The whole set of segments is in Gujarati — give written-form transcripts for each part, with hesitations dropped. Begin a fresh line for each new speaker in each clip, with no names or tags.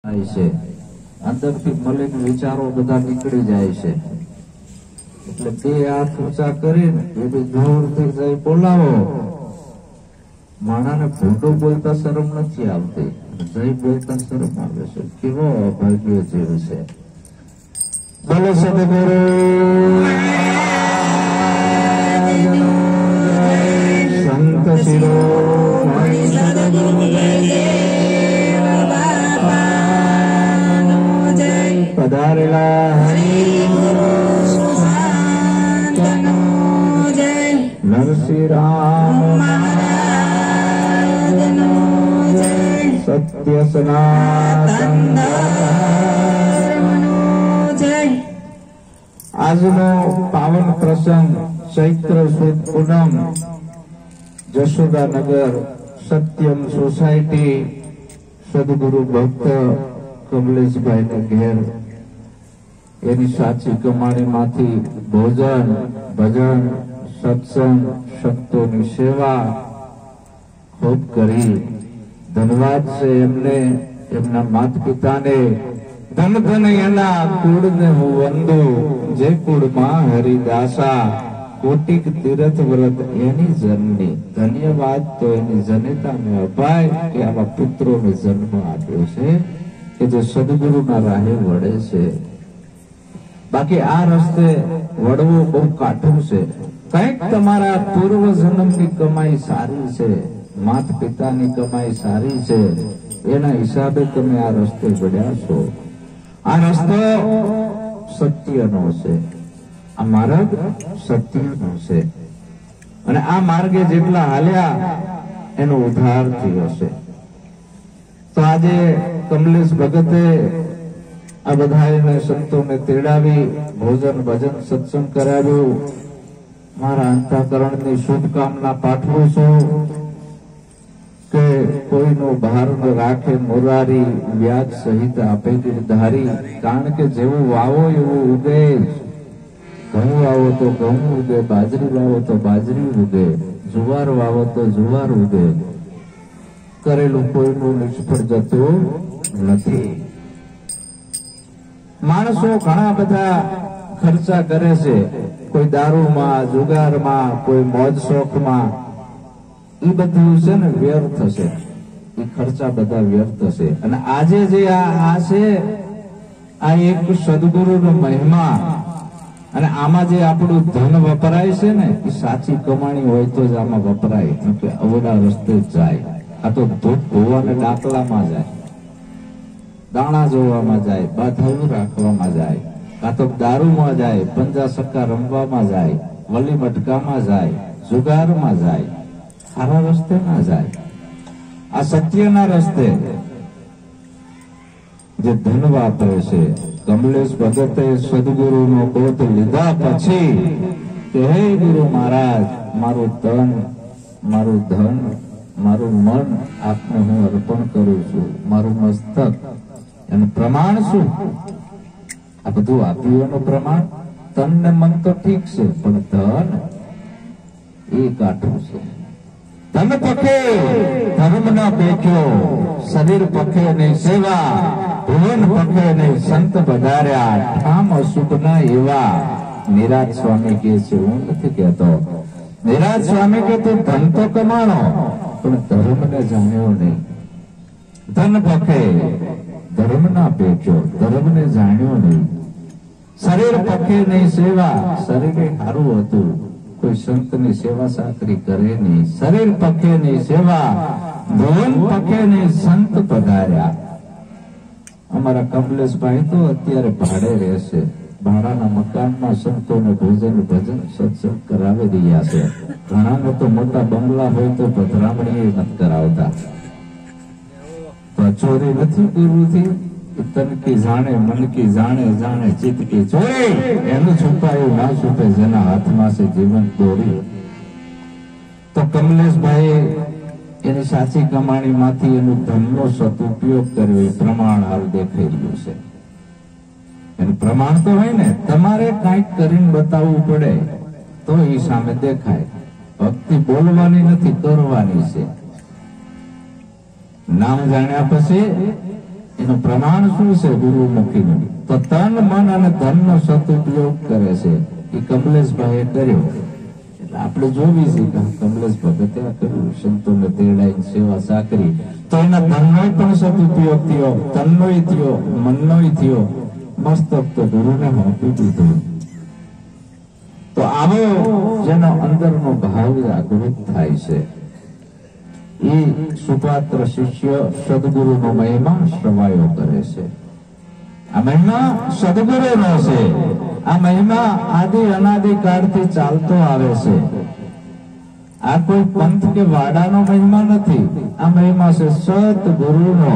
થાય છે અંદરથી મલિન વિચારો બધા નીકળી જાય છે એટલે બે હાથ ઊંચા કરીને એ જોરથી જઈ બોલાવો માણાને ભૂંડો બોલતા શરમ નથી આવતી જઈ બોલતા શરમ આવે છે કેવો અભાગ્ય જીવ છે બોલો સદગુરુ સંત શિરોમણિ પધારેલા નરસિંહ રામ સત્ય સનાતન આજનો પાવન પ્રસંગ ચૈત્ર સુદ પૂનમ જશોદાનગર સત્યમ સોસાયટી સદગુરુ ભક્ત કમલેશભાઈ ને ઘેર એની સાચી કમાણીમાંથી ભોજન ભજન સત્સંગ સંતોની સેવા ખૂબ કરી ધન્યવાદ છે એમને એમના માતા પિતાને ધન ધન એના કુળને હું વંદુ જે કુળમાં હરિદાસા કોટિક તીર્થ વ્રત એની જનની ધન્યવાદ તો એની જનેતાને અપાય કે આવા પુત્રોને જન્મ આપ્યો છે કે જે સદગુરુના રાહે વળે છે બાકી આ રસ્તે વળવું બહુ કાઠું છે કંઈક તમારા પૂર્વ જન્મની કમાઈ સારી છે માતા પિતાની કમાઈ સારી છે એના હિસાબે તમે આ રસ્તે વળ્યા છો આ રસ્તો સત્યનો છે આ માર્ગ સત્યનો છે અને આ માર્ગે જેટલા હાલ્યા એનો ઉદ્ધાર થયો છે તો આજે કમલેશ ભગતે આ બધાને સંતોને તેડાવી ભોજન ભજન સત્સંગ કરાવ્યું મારા અંતઃકરણની શુભકામના પાઠવું છું કે કોઈનો ભાર ન રાખે મોરારી વ્યાજ સહિત આપે ધારી કારણ કે જેવું વાવો એવું ઉગે ઘઉં વાવો તો ઘઉં ઉગે બાજરી વાવો તો બાજરી ઉગે જુવાર વાવો તો જુવાર ઉગે કરેલું કોઈનું નિષ્ફળ જતું નથી માણસો ઘણા બધા ખર્ચા કરે છે કોઈ દારૂમાં જુગારમાં કોઈ મોજ શોખમાં એ બધું છે ને વ્યર્થ છે એ ખર્ચા બધા વ્યર્થ છે અને આજે જે આ છે આ એક સદગુરુનો મહિમા અને આમાં જે આપણું ધન વપરાય છે ને એ સાચી કમાણી હોય તો જ આમાં વપરાય કે અવડા રસ્તે જાય આ તો ધૂપ ધોવાને ડાકલામાં જાય દાણા જોવામાં જાય બાથાયું રાખવામાં જાય કાં તો દારૂમાં જાય પંજા સક્કા રમવામાં જાય વલી મટકામાં જાય જુગારમાં જાય સારા રસ્તે ના જાય આ સત્યના રસ્તે જે ધન વાપરે છે કમલેશ ભગતે સદગુરુનો બોધ લીધા પછી કે હે ગુરુ મહારાજ મારું તન મારું ધન મારું મન આપને હું અર્પણ કરું છું મારું મસ્તક એનું પ્રમાણ શું આ બધું આપ્યું એનું પ્રમાણ તન ને મન તો ઠીક છે પણ ધન એ કાઠું છે ધન પખે ધર્મ ના બેઠ્યો શરીર પખે નહીં સેવા ભુવન પખે નહીં સંત વધાર્યા ઠામ અશુભ ના એવા નિરાજ સ્વામી કે છે હું નથી કહેતો નિરાજ સ્વામી કે તું ધન તો કમાણો પણ ધર્મ ને જાણ્યો નહીં ધન પખે ધર્મ ના બેઠ્યો ધર્મ ને જાણ્યો નહીં શરીર પખે નહીં સેવા શરીરે સારું હતું કોઈ સંતની સેવા સાકરી કરે નહીં શરીર પખે નહીં સેવા ભુવન પખે નહીં સંત પધાર્યા અમારા કમલેશભાઈ તો અત્યારે ભાડે રહેશે ભાડાના મકાનમાં સંતોને ભોજન ભજન સત્સંગ કરાવી રહ્યા છે ઘણાને તો મોટા બંગલા હોય તો પધરામણી નથી કરાવતા ચોરી નથી ગુરુથી તન કી જાણે મન કી જાણે જાણે ચિત્ત કી ચોરી એનું છુપાયું ના છુપે જેના હાથમાં છે જીવન દોરી તો કમલેશભાઈ એની સાચી કમાણી માંથી એનું ધનનો સદુપયોગ કર્યો એ પ્રમાણ હાલ દેખાઈ રહ્યું છે એનું પ્રમાણ તો હોય ને તમારે કઈક કરીને બતાવવું પડે તો એ સામે દેખાય ભક્તિ બોલવાની નથી કરવાની છે નામ જાણ્યા પછી એનું પ્રમાણ શું છે ગુરુમુખીનું? તો તન મન અને ધનનો સદુપયોગ કરે છે. એ કમલેશભાઈએ કર્યો. એટલે આપણે જોવી છે કે કમલેશ ભગતે આ કર્યું, સંતોને તેડાઈ સેવા સાકરી, તો એના ધનનો પણ સદુપયોગ થયો, તનનોય થયો, મનનોય થયો. મસ્તક તો ગુરુને મોકલી દીધું. તો આવો જેનો અંદરનો ભાવ જાગૃત થાય છે એ સુપાત્ર શિષ્ય સદગુરુનો મહિમા શ્રવાયો કરે છે. આ મહિમા સદગુરુનો છે. આ મહિમા આદિ અનાદિ કાળથી ચાલતો આવે છે. આ કોઈ પંથ કે વાડાનો મહિમા નથી. આ મહિમા છે સદગુરુનો.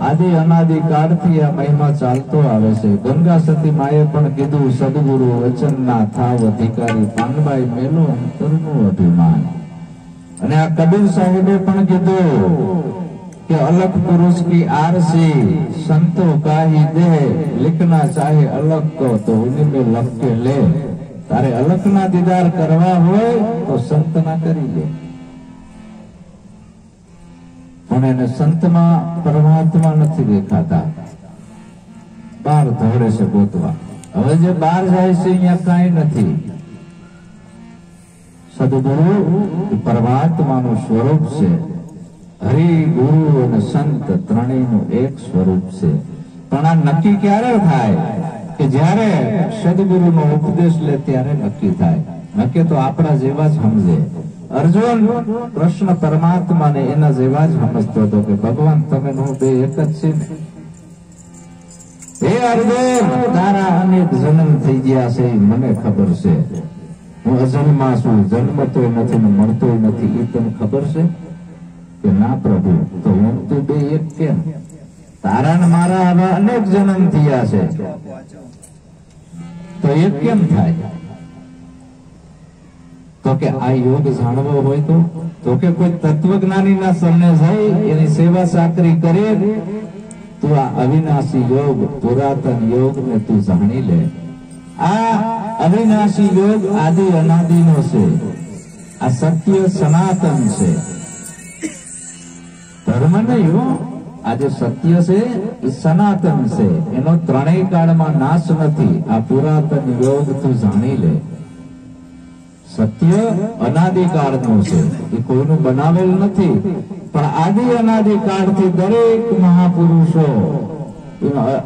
આદિ અનાદિ કાળથી આ મહિમા ચાલતો આવે છે. ગંગા સતી માએ પણ કીધું, સદગુરુ વચનના થાવ અધિકારી, પાનબાઈ મેલો અંતરનું અભિમાન. અને આ કબીર સાહેબે પણ કીધું કે અલગ પુરુષ કી આરસી, સંતો કાહી દે, लिखना चाहे अलग को तो उन्हीं में लग के ले. તારે અલગના દીદાર કરવા હોય તો સંતના કરી લે. પણ એને સંતમાં પરમાત્મા નથી દેખાતા, બહાર દોડે છે ગોતવા. હવે જે બહાર જાય છે અહીંયા કાંઈ નથી. સદગુરુ પરમાત્માનું સ્વરૂપ છે. હરિ, ગુરુ અને સંત ત્રણેયનું એક સ્વરૂપ છે. પણ આ નક્કી ક્યારે થાય કે જ્યારે સદગુરુનો ઉપદેશ લે ત્યારે નક્કી થાય. નક્કી તો આપણા જેવા જ સમજે. અર્જુન કૃષ્ણ પરમાત્માને એના જેવા જ સમજતો હતો કે ભગવાન તમે હું બે એક જ છે. હે અર્જુન, તારા અનેક જન્મ થઈ ગયા છે મને ખબર છે. હું અજન્મા છું, જન્મતોય નથી ને મળતોય નથી. એ તને ખબર છે કે ના પ્રભુ? તો હું તો બે એક કેમ? તારા ને મારા આવા અનેક જન્મ થયા છે, તો એક કેમ થાય? તો કે આ યોગ જાણવો હોય તો કે કોઈ તત્વજ્ઞાની ના શરણે જઈ એની સેવા સાકરી કરે. તું આ અવિનાશી યોગ, પુરાતન યોગ ને તું જાણી લે. આ અવિનાશી યોગ આદિ અનાદિ નો છે. આ સત્ય સનાતન છે, ધર્મ નહીં. આજે સત્ય છે એ સનાતન છે, એનો ત્રણેય કાળમાં નાશ નથી. આ પુરાતન યોગ તું જાણી લે. સત્ય અનાદિકાળનું છે, એ કોઈનું બનાવેલ નથી. પણ આદિ અનાદિકાળથી દરેક મહાપુરુષો,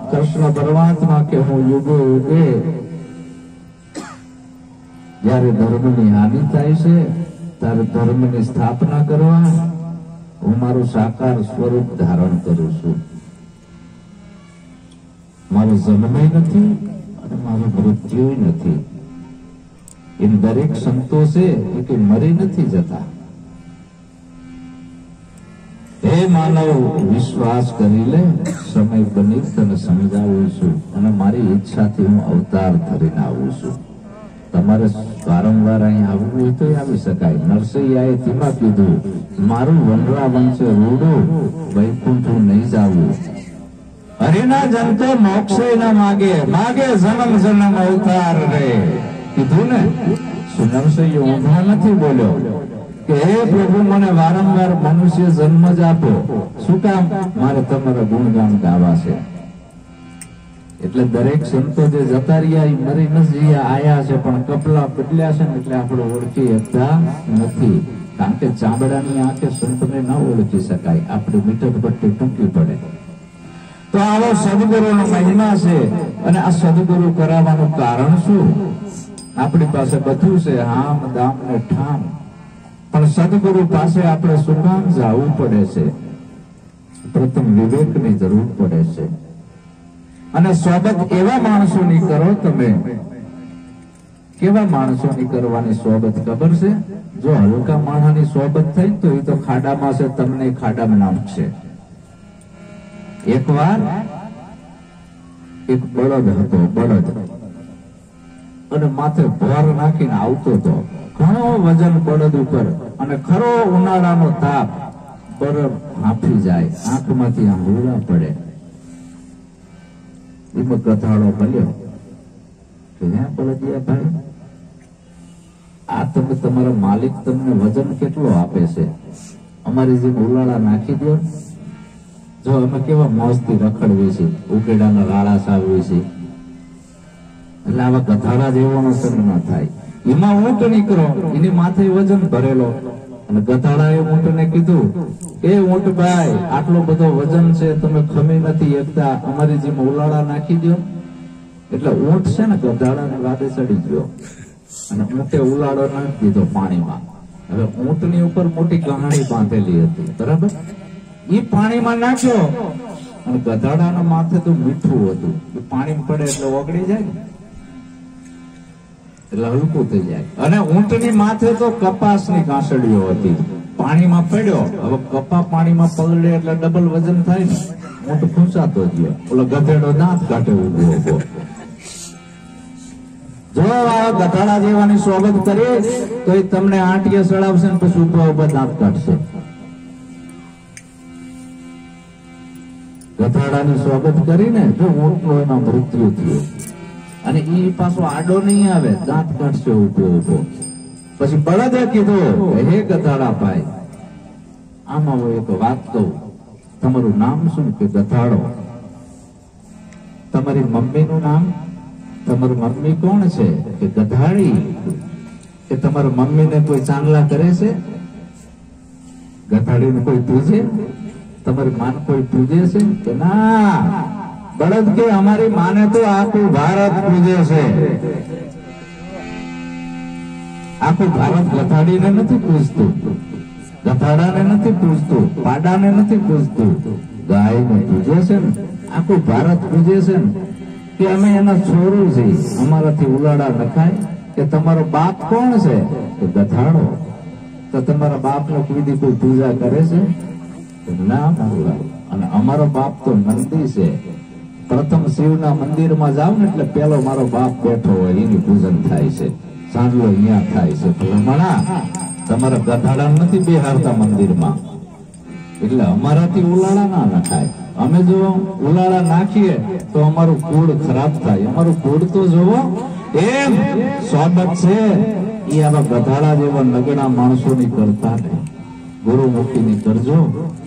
કૃષ્ણ પરમાત્મા કે હું યુગે યુગે જયારે ધર્મની હાનિ થાય છે ત્યારે ધર્મની સ્થાપના કરવા હું મારું સાકાર સ્વરૂપ ધારણ કરું છું. મારો જન્મય નથી અને મારું મૃત્યુ નથી. એમ દરેક સંતો છે કે મરી નથી જતા. હે માનવ, વિશ્વાસ કરી લે, સમય બની તને સમજાવું છું અને મારી ઈચ્છાથી હું અવતાર ધરીને આવું છું. તમારે વારંવાર અહીં આવવું હોય તો આવી શકાય. નરસૈયાએ ધીમા કીધું, મારું વનરા વંશે રૂડું, વૈકુંઠ નહીં જાવું. હરિના જનતો મોક્ષે ન માગે, માગે જન્મ જન્મ અવતાર રે. કીધું ને, નરસૈયો ઊંધા નથી બોલ્યો કે હે પ્રભુ મને વારંવાર મનુષ્ય જન્મ જ આપો. શું કામ? મારે તમારા ગુણગાન ગાવા છે. એટલે દરેક સંતો જે જતા રહ્યા મરી નથી આયા છે, પણ કપલા બદલ્યા છે ને એટલે આપણે ઓળખી શકતા નથી. કારણ કે ચામડાની આંખે સંતને ન ઓળખી શકાય, આપણી મીટર પટ્ટી ટૂંકી પડે. તો આવો સદગુરુનો મહિમા છે. અને આ સદગુરુ કરાવવાનું કારણ શું? આપણી પાસે બધું છે, હામ દામ ને ઠામ, પણ સદગુરુ પાસે આપણે શું કામ જવું પડે છે? પ્રથમ વિવેકની જરૂર પડે છે. અને સોબત એવા માણસોની કરો. તમે કેવા માણસોની કરવાની સોબત ખબર છે? જો હલકા માણસની સોબત થઈ તો એ તો ખાડામાં છે, તમને ખાડામાં નાખશે. એકવાર એક બળદ હતો, બળદ, અને માથે ભોર નાખીને આવતો હતો. ઘણો વજન બળદ ઉપર, અને ખરો ઉનાળાનો તાપ, બરફ હાંફી જાય, આંખમાંથી આંગળા પડે. એમાં કથાળો મળ્યો કે હે બળદિયા ભાઈ, આ તમે તમારા માલિક તમને વજન કેટલો આપે છે? અમારી જેમ ઉલાળા નાખી દો. જો અમે કેવા મોજથી રખડવી છે, ઉકેડાના રાળા સાવવી છે, એટલે આવા ગધાડા જેવાનો સર ના થાય. એમાં ઊંટ નીકળો, એની માથે વજન ભરેલો, અને ગધાડાએ ઊંટને કીધું, એ ઊંટભાઈ, આટલો બધો વજન છે, તમે ખમી નથી એકતા, અમારી જેમ ઉલાળા નાખી દો. એટલે ઊંટ છે ને ગધાડાને વાદે ચડી ગયો અને ઊંટે ઉલાળો નાખી દીધો પાણીમાં. હવે ઊંટની ઉપર મોટી કહાણી બાંધેલી હતી, બરાબર? એ પાણીમાં નાખ્યો અને ગધાડાના માથે તો મીઠું હતું, એ પાણી પડે એટલે ઓગળી જાય, એટલે હલકું થઈ જાય. અને ઊંટની માથે તો કપાસની કાંસળીઓ હતી, પાણીમાં પડ્યો. હવે કપા પાણીમાં પલળે એટલે ડબલ વજન થાય ને, ઊંટ ખૂંચાતો ગયો, ઓલો ગધેડો દાંત કાઢે ઉભો ઉભો. જો આ ગધાડા જેવાની સોબત કરી તો એ તમને આંટીએ ચડાવશે ને પછી ઉભા ઉભા દાંત કાઢશે. ગધાડાની સોબત કરીને જો ઊંટનો એમાં મૃત્યુ થયું અને એ પાછો આડો નહીં આવે, દાંત કાઢશે ઉભો ઉભો. પછી બળદે કીધું, હે ગધાડા ભાઈ, આમાં હું એક વાત કહું, તમારું નામ શું? કે ગધાડો. તમારી મમ્મીનું નામ? તમારી મમ્મી કોણ છે? કે ગધાડી. કે તમારા મમ્મીને કોઈ ચાંગલા કરે છે? ગધાડીને કોઈ પૂજે? તમારી માને કોઈ પૂજે છે? કે ના. બળદ કે અમારી માને તો આખું ભારત પૂજે છે. આખું ભારત ગધાડીને નથી પૂજતું, ગધાડાને નથી પૂજતું, પાડાને નથી પૂજતું, ગાયને પૂજે છે ને. આખું ભારત પૂજે છે ને કે અમે એના છોરું છીએ, અમારાથી ઉલાડા નખાય. કે તમારો બાપ કોણ છે? કે ગધાડો. તો તમારા બાપને કોઈ કોઈ પૂજા કરે છે? ના પૂરા. અને અમારો બાપ તો નંદી છે. પ્રથમ શિવના મંદિરમાં જાવ ને એટલે પેલો મારો બાપ બેઠો હોય, એની પૂજન થાય છે, સાંજલો અહીંયા થાય છે. ભલામણા તમારા ગધાડા નથી બેહારતા મંદિરમાં, એટલે અમારાથી ઉલાળા ના નખાય. અમે જો ઉલાળા નાખીએ તો અમારું કુળ ખરાબ થાય. અમારું કુળ તો જોવો. એમ સોબત છે એ આવા ગધાડા જેવા નગણા માણસોની કરતા નહીં. ગુરુમુખીની કરજો,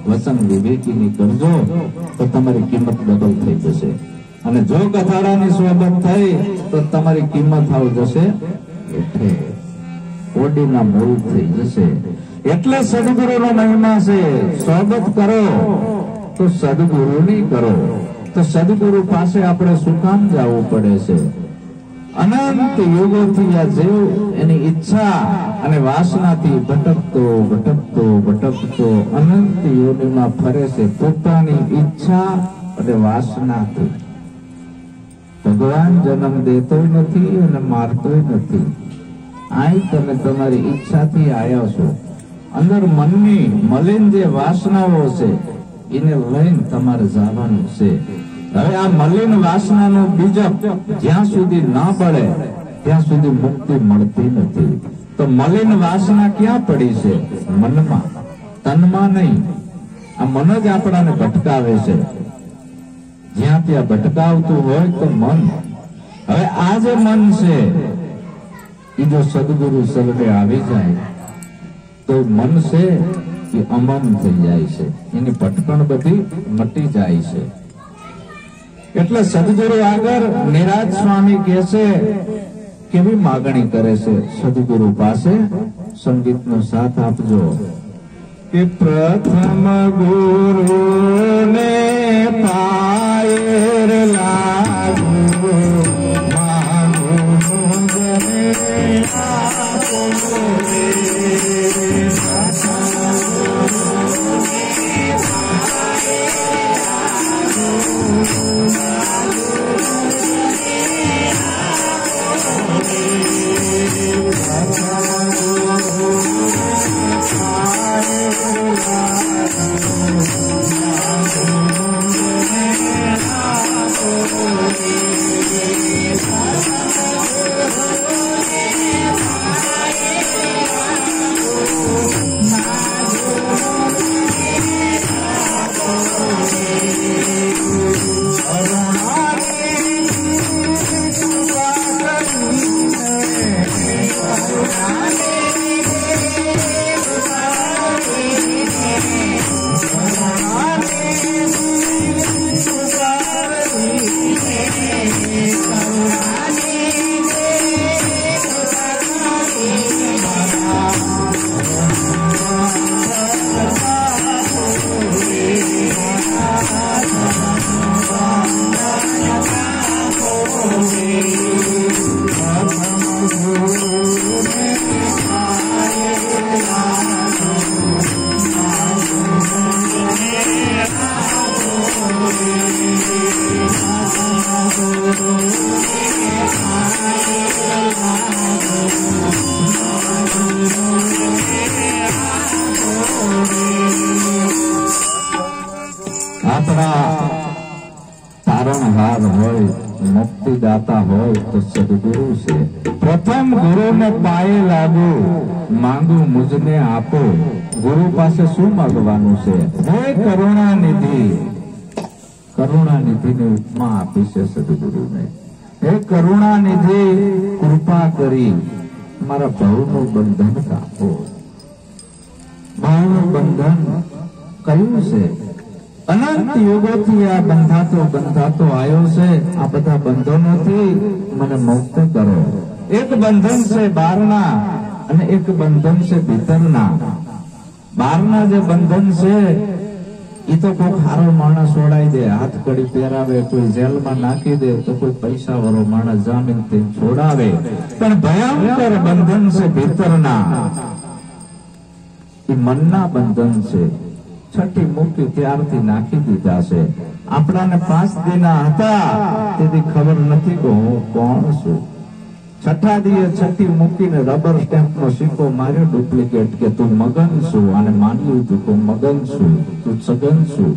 વચન વિવેકીની કરજો, તો તમારી કિંમત ડબલ થઈ જશે. અને જો ગધાડાની સોબત થઈ તો તમારી કિંમત આવ જશે એટલે ઓડીના મૂળ થઈ જશે. એટલે સદગુરુનો મહિમા છે. સોબત કરો તો સદગુરુની કરો. તો સદગુરુ પાસે આપણે શું કામ જવું પડે છે? અનંત યુગોથી આ જીવ એની ઈચ્છા અને વાસનાથી ભટકતો ભટકતો ભટકતો અનંત યોનિમાં ફરે છે, પોતાની ઈચ્છા અને વાસનાથી. ભગવાન જન્મ દેતોય નથી અને મારતોય નથી. આઈ તમે તમારી ઈચ્છાથી આવ્યા છો. અંદર મનની મલિન જે વાસનાઓ છે એને લઈને તમારે જવાનું છે. હવે આ મલિન વાસનાનો બીજક જ્યાં સુધી ના પડે ત્યાં સુધી મુક્તિ મળતી નથી. તો મલિન વાસના ક્યાં પડી છે? મનમાં, તનમાં નહીં. આ મન જ આપણાને ભટકાવે છે. જ્યાં ત્યાં ભટકાવતું હોય તો મન. હવે આ જે મન છે એ જો સદગુરુ શરણે આવી જાય તો મન છે એ અમન થઈ જાય છે, એની ભટકણ બધી મટી જાય છે. એટલે સદગુરુ આગળ નિરાજ સ્વામી કહે છે, કેવી માગણી કરે છે સદગુરુ પાસે? સંગીતનો સાથ આપજો. કે પ્રથમ ગુરુ ને પાયર લાગુ આપણા તારણહાર હોય, મુક્તિદાતા હોય તો સદગુરુ છે. પ્રથમ ગુરુને પાયે લાગુ, માંગુ મુજને આપો. ગુરુ પાસે શું માંગવાનું છે? હે કરુણાનિધિ. કરુણાનિધિની ઉપમા આપી છે સદગુરુને. હે કરુણાનિધિ, કૃપા કરી મારા ભવનું બંધન કાપો. ભવનું બંધન કયું છે? અનંત યુગોથી આ બંધાતો આવ્યો છે. આ બધા બંધનોથી મને મુક્ત કરો. એક બંધન છે બહારના અને એક બંધન છે ભીતરના. બહારના જે બંધન છે એ તો કોઈ હારો માણસ છોડાઈ દે, હાથ કડી પહેરાવે, કોઈ જેલમાં નાખી દે, તો કોઈ પૈસા વાળો માણસ જામીનથી છોડાવે. પણ ભયંકર બંધન છે ભીતરના, એ મનના બંધન છે. છઠ્ઠી મૂકી ત્યારથી નાખી દીધા છે. આપણાને 5 દિના હતા તેથી ખબર નથી કે હું કોણ છું. છઠ્ઠા દીએ છઠ્ઠી મૂકીને રબર સ્ટેમ્પનો સિક્કો માર્યો ડુપ્લિકેટ, કે તું મગન છું. અને માની લીધું કે મગન છું, તું સગન છું,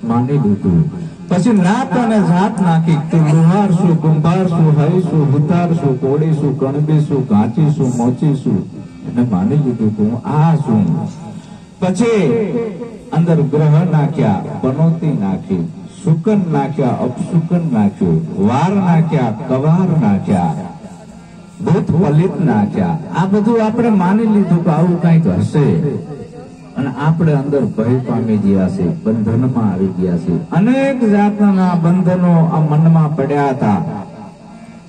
માની લીધું. પછી નાત અને જાત નાખી, તું લુહાર છું, કુંભાર છું, હઈ છું, હુતાર છું, કોળી છું, કણબી છું, ઘાંચી છું, મોચી છું, એને માની લીધું કે હું આ છું. પછી અંદર ગ્રહ નાખ્યા, પનોતી નાખી, શુકન નાખ્યા, અપશુકન નાખ્યું, વાર નાખ્યા, કવાર નાખ્યા, ભૂત પલિત નાખ્યા. આ બધું આપણે માની લીધું કે આવું કઈક હશે, અને આપણે અંદર ભય પામી ગયા છે, બંધનમાં આવી ગયા છે. અનેક જાતના બંધનો આ મનમાં પડ્યા હતા.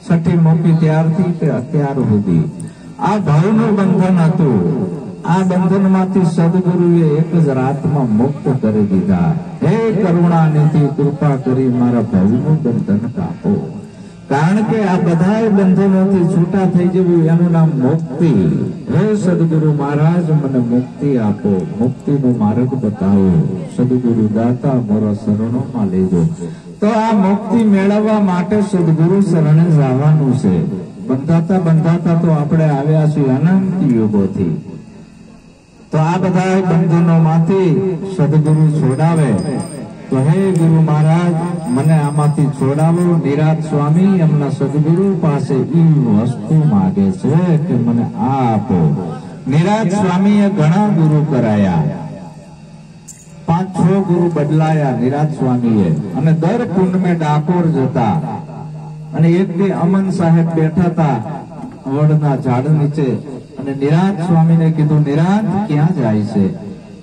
છઠ્ઠી મૂકી ત્યારથી તે અત્યાર સુધી આ ભયનું બંધન હતું. આ બંધનમાંથી સદગુરુએ એક જ રાતમાં મુક્ત કરી દીધા. હે કરુણાનિધિ, કૃપા કરી મારા ભવનું બંધન કાપો. કારણ કે આ બધા બંધનોથી છૂટા થઈ જવું એનું નામ મુક્તિ. હે સદગુરુ મહારાજ, મને મુક્તિ આપો, મુક્તિનો માર્ગ બતાવો. સદગુરુ દાતા મારા શરણોમાં લેજો. તો આ મુક્તિ મેળવવા માટે સદગુરુ શરણે જવાનું છે. બંધાતા બંધાતા તો આપણે આવ્યા છીએ અનંત યુગોથી. તો આ બધા બંધનોમાંથી સદગુરુ છોડાવે. તો હે ગુરુ મહારાજ, મને આમાંથી છોડાવો. નિરાત સ્વામી એમના સદગુરુ પાસે એ વસ્તુ માગે છે કે મને આ આપો. નિરાત સ્વામીએ ઘણા ગુરુ કરાયા, 5-6 ગુરુ બદલાયા નિરાત સ્વામીએ. અને દર કુંડમે ડાકોર જતા. અને એક દી અમન સાહેબ બેઠા હતા વડના ઝાડ નીચે, અને નિરાત સ્વામીને કીધું, નિરાત ક્યાં જાય છે?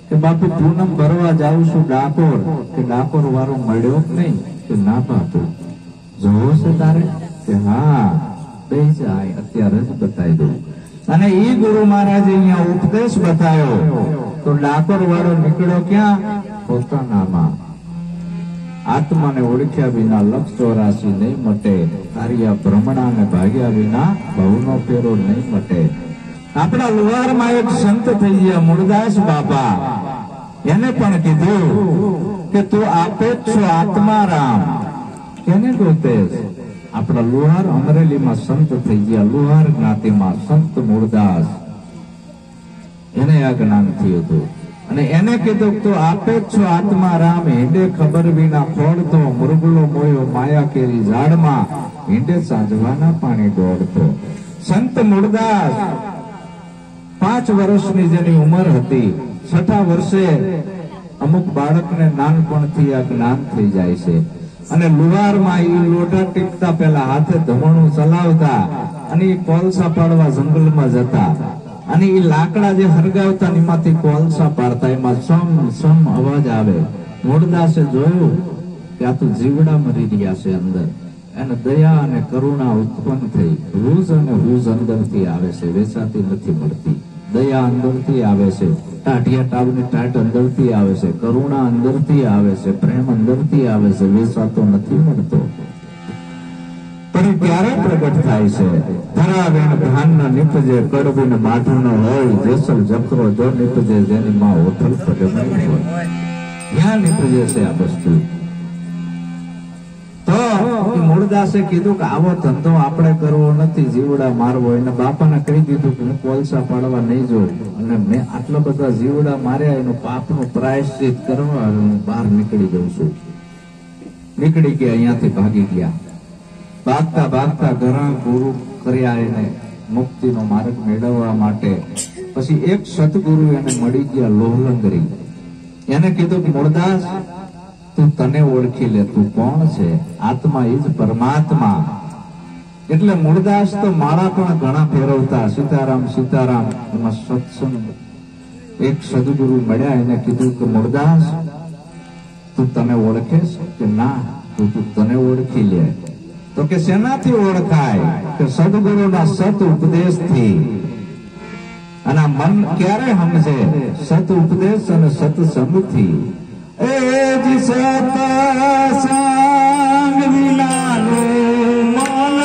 કે બાપુ પૂનમ ભરવા જાઉં છું ડાકોર. કે ડાકોર વાળો મળ્યો જ નહીં? કે ના બાપુ, જોવો છે તારે? કે હા, બે જાય, અત્યારે જ બતાવી દઉં. અને ઈ ગુરુ મહારાજે અહીંયા ઉપદેશ બતાવ્યો. તો ડાકોર વાળો નીકળ્યો ક્યાં? પોતાનામાં. આત્માને ઓળખ્યા વિના લક્ષ 84 નહીં મટે. તારિયા ભ્રમણાને ભાગ્યા વિના ભવનો ફેરો નહીં મટે. આપણા લુહારમાં એક સંત થઈ ગયા મૂળદાસ બાપા. એને પણ કીધું કે તું આપે જ છો આત્મારામ. કેને ગોતે? આપણા લુહાર અમરેલીમાં સંત થઈ ગયા, લુહાર જ્ઞાતિમાં સંત મૂળદાસ. એને આ જ્ઞાન થયું હતું. અને એને કીધું તું આપે જ છો આત્મારામ. હિંડે ખબર વિના ખોડતો, મૃગલો મોયો માયા કેરી ઝાડમાં. હિંડે સાંજવાના પાણી દોડતો. સંત મૂળદાસ 5 વર્ષની જેની ઉંમર હતી, 6ઠા વર્ષે અમુક બાળકને નાનપણથી આ જ્ઞાન થઈ જાય છે. અને લુહારમાં એ લોઢા ટીપતા પેલા હાથે ધમણું ચલાવતા, અને એ કોલસા પાડવા જંગલમાં જતા. અને એ લાકડા જે હરગાવતા એમાંથી કોલસા પાડતા, એમાં સમ સમ અવાજ આવે. મૂળદાસે જોયું કે આ તો જીવડા મરી રહ્યા છે અંદર. એને દયા અને કરુણા ઉત્પન્ન થઈ. રૂઝ અને રૂઝ અંદરથી આવે છે, વેચાતી નથી મળતી. દયા અંદરથી આવે છે, ટાઢિયા ટાવની ટાટ અંદરથી આવે છે, કરુણા અંદરથી આવે છે, પ્રેમ અંદરથી આવે છે, વેચાતો નથી મળતો. પણ ક્યારે પ્રગટ થાય છે? ધરાવેણ ભાન ન નીપજે, કડવીને માઠું ન હોય, જેસલ જખરો જો નીપજે, જેની માં ઓથલ પડે હોય. ક્યાં નીપજે છે આ વસ્તુ? તો મૂળદાસે કીધું કે આવો ધંધો આપણે કરવો નથી, જીવડા મારવો. એને બાપાને કહી દીધું કે હું કોલસા પાડવા નહીં જોઉં, અને મેં આટલા બધા જીવડા માર્યા, એનું પાપનું પ્રાયશ્ચિત કરવા હું બહાર નીકળી જઉં છું. નીકળી ગયા, અહીંયાથી ભાગી ગયા. ભાગતા ભાગતા ઘણા ગુરુ કર્યા એને મુક્તિનો માર્ગ મેળવવા માટે. પછી એક સદગુરુ એને મળી ગયા, લોહલંગરી. એને કીધું કે મૂળદાસ, તું તને ઓળખી લે, તું કોણ છે? આત્મા એ જ પરમાત્મા. એટલે મૂળદાસ તો માળા પણ ઘણા ફેરવતા, સીતારામ સીતારામ. એમાં સત્સંગ એક સદગુરુ મળ્યા, એને કીધું કે મૂળદાસ, તું તને ઓળખેશ કે ના? તું તને ઓળખી લે. તો કે શેનાથી ઓળખાય? કે સદગુરુના સત ઉપદેશથી. અને મન ક્યારે સમજે? સત ઉપદેશ અને સત્સંગથી. એ જ સત્સંગ વિનાનું મન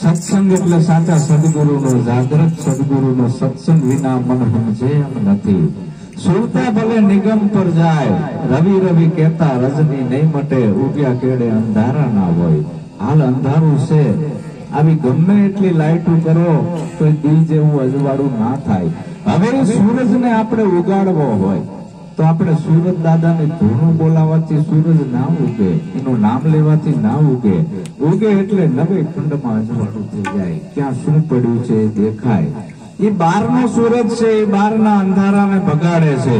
સત્સંગ એટલે સાચા સદગુરુનો, જાગ્રત સદગુરુનો સત્સંગ વિના મન સમજે એમ નથી. સુરતા ભલે નિગમ પર જાય, રવિ રવિ કહેતા રજની નહીં મટે, ઉગ્યા કેડે અંધારા ના હોય. હાલ અંધારું છે, આવી ગમે એટલી લાઈટો કરો તો દી જેવું અજવાળું ના થાય. હવે સૂરજને આપણે ઉગાડવો હોય તો આપણે સૂરજ દાદાને ધૂણું બોલાવવાથી સૂરજ ના ઉગે, એનું નામ લેવાથી ના ઉગે. ઉગે એટલે નવે ખંડમાં અજવાળું થઈ જાય, ક્યાં શું પડ્યું છે એ દેખાય. એ બહારનો સૂરજ છે, એ બહારના અંધારાને બગાડે છે,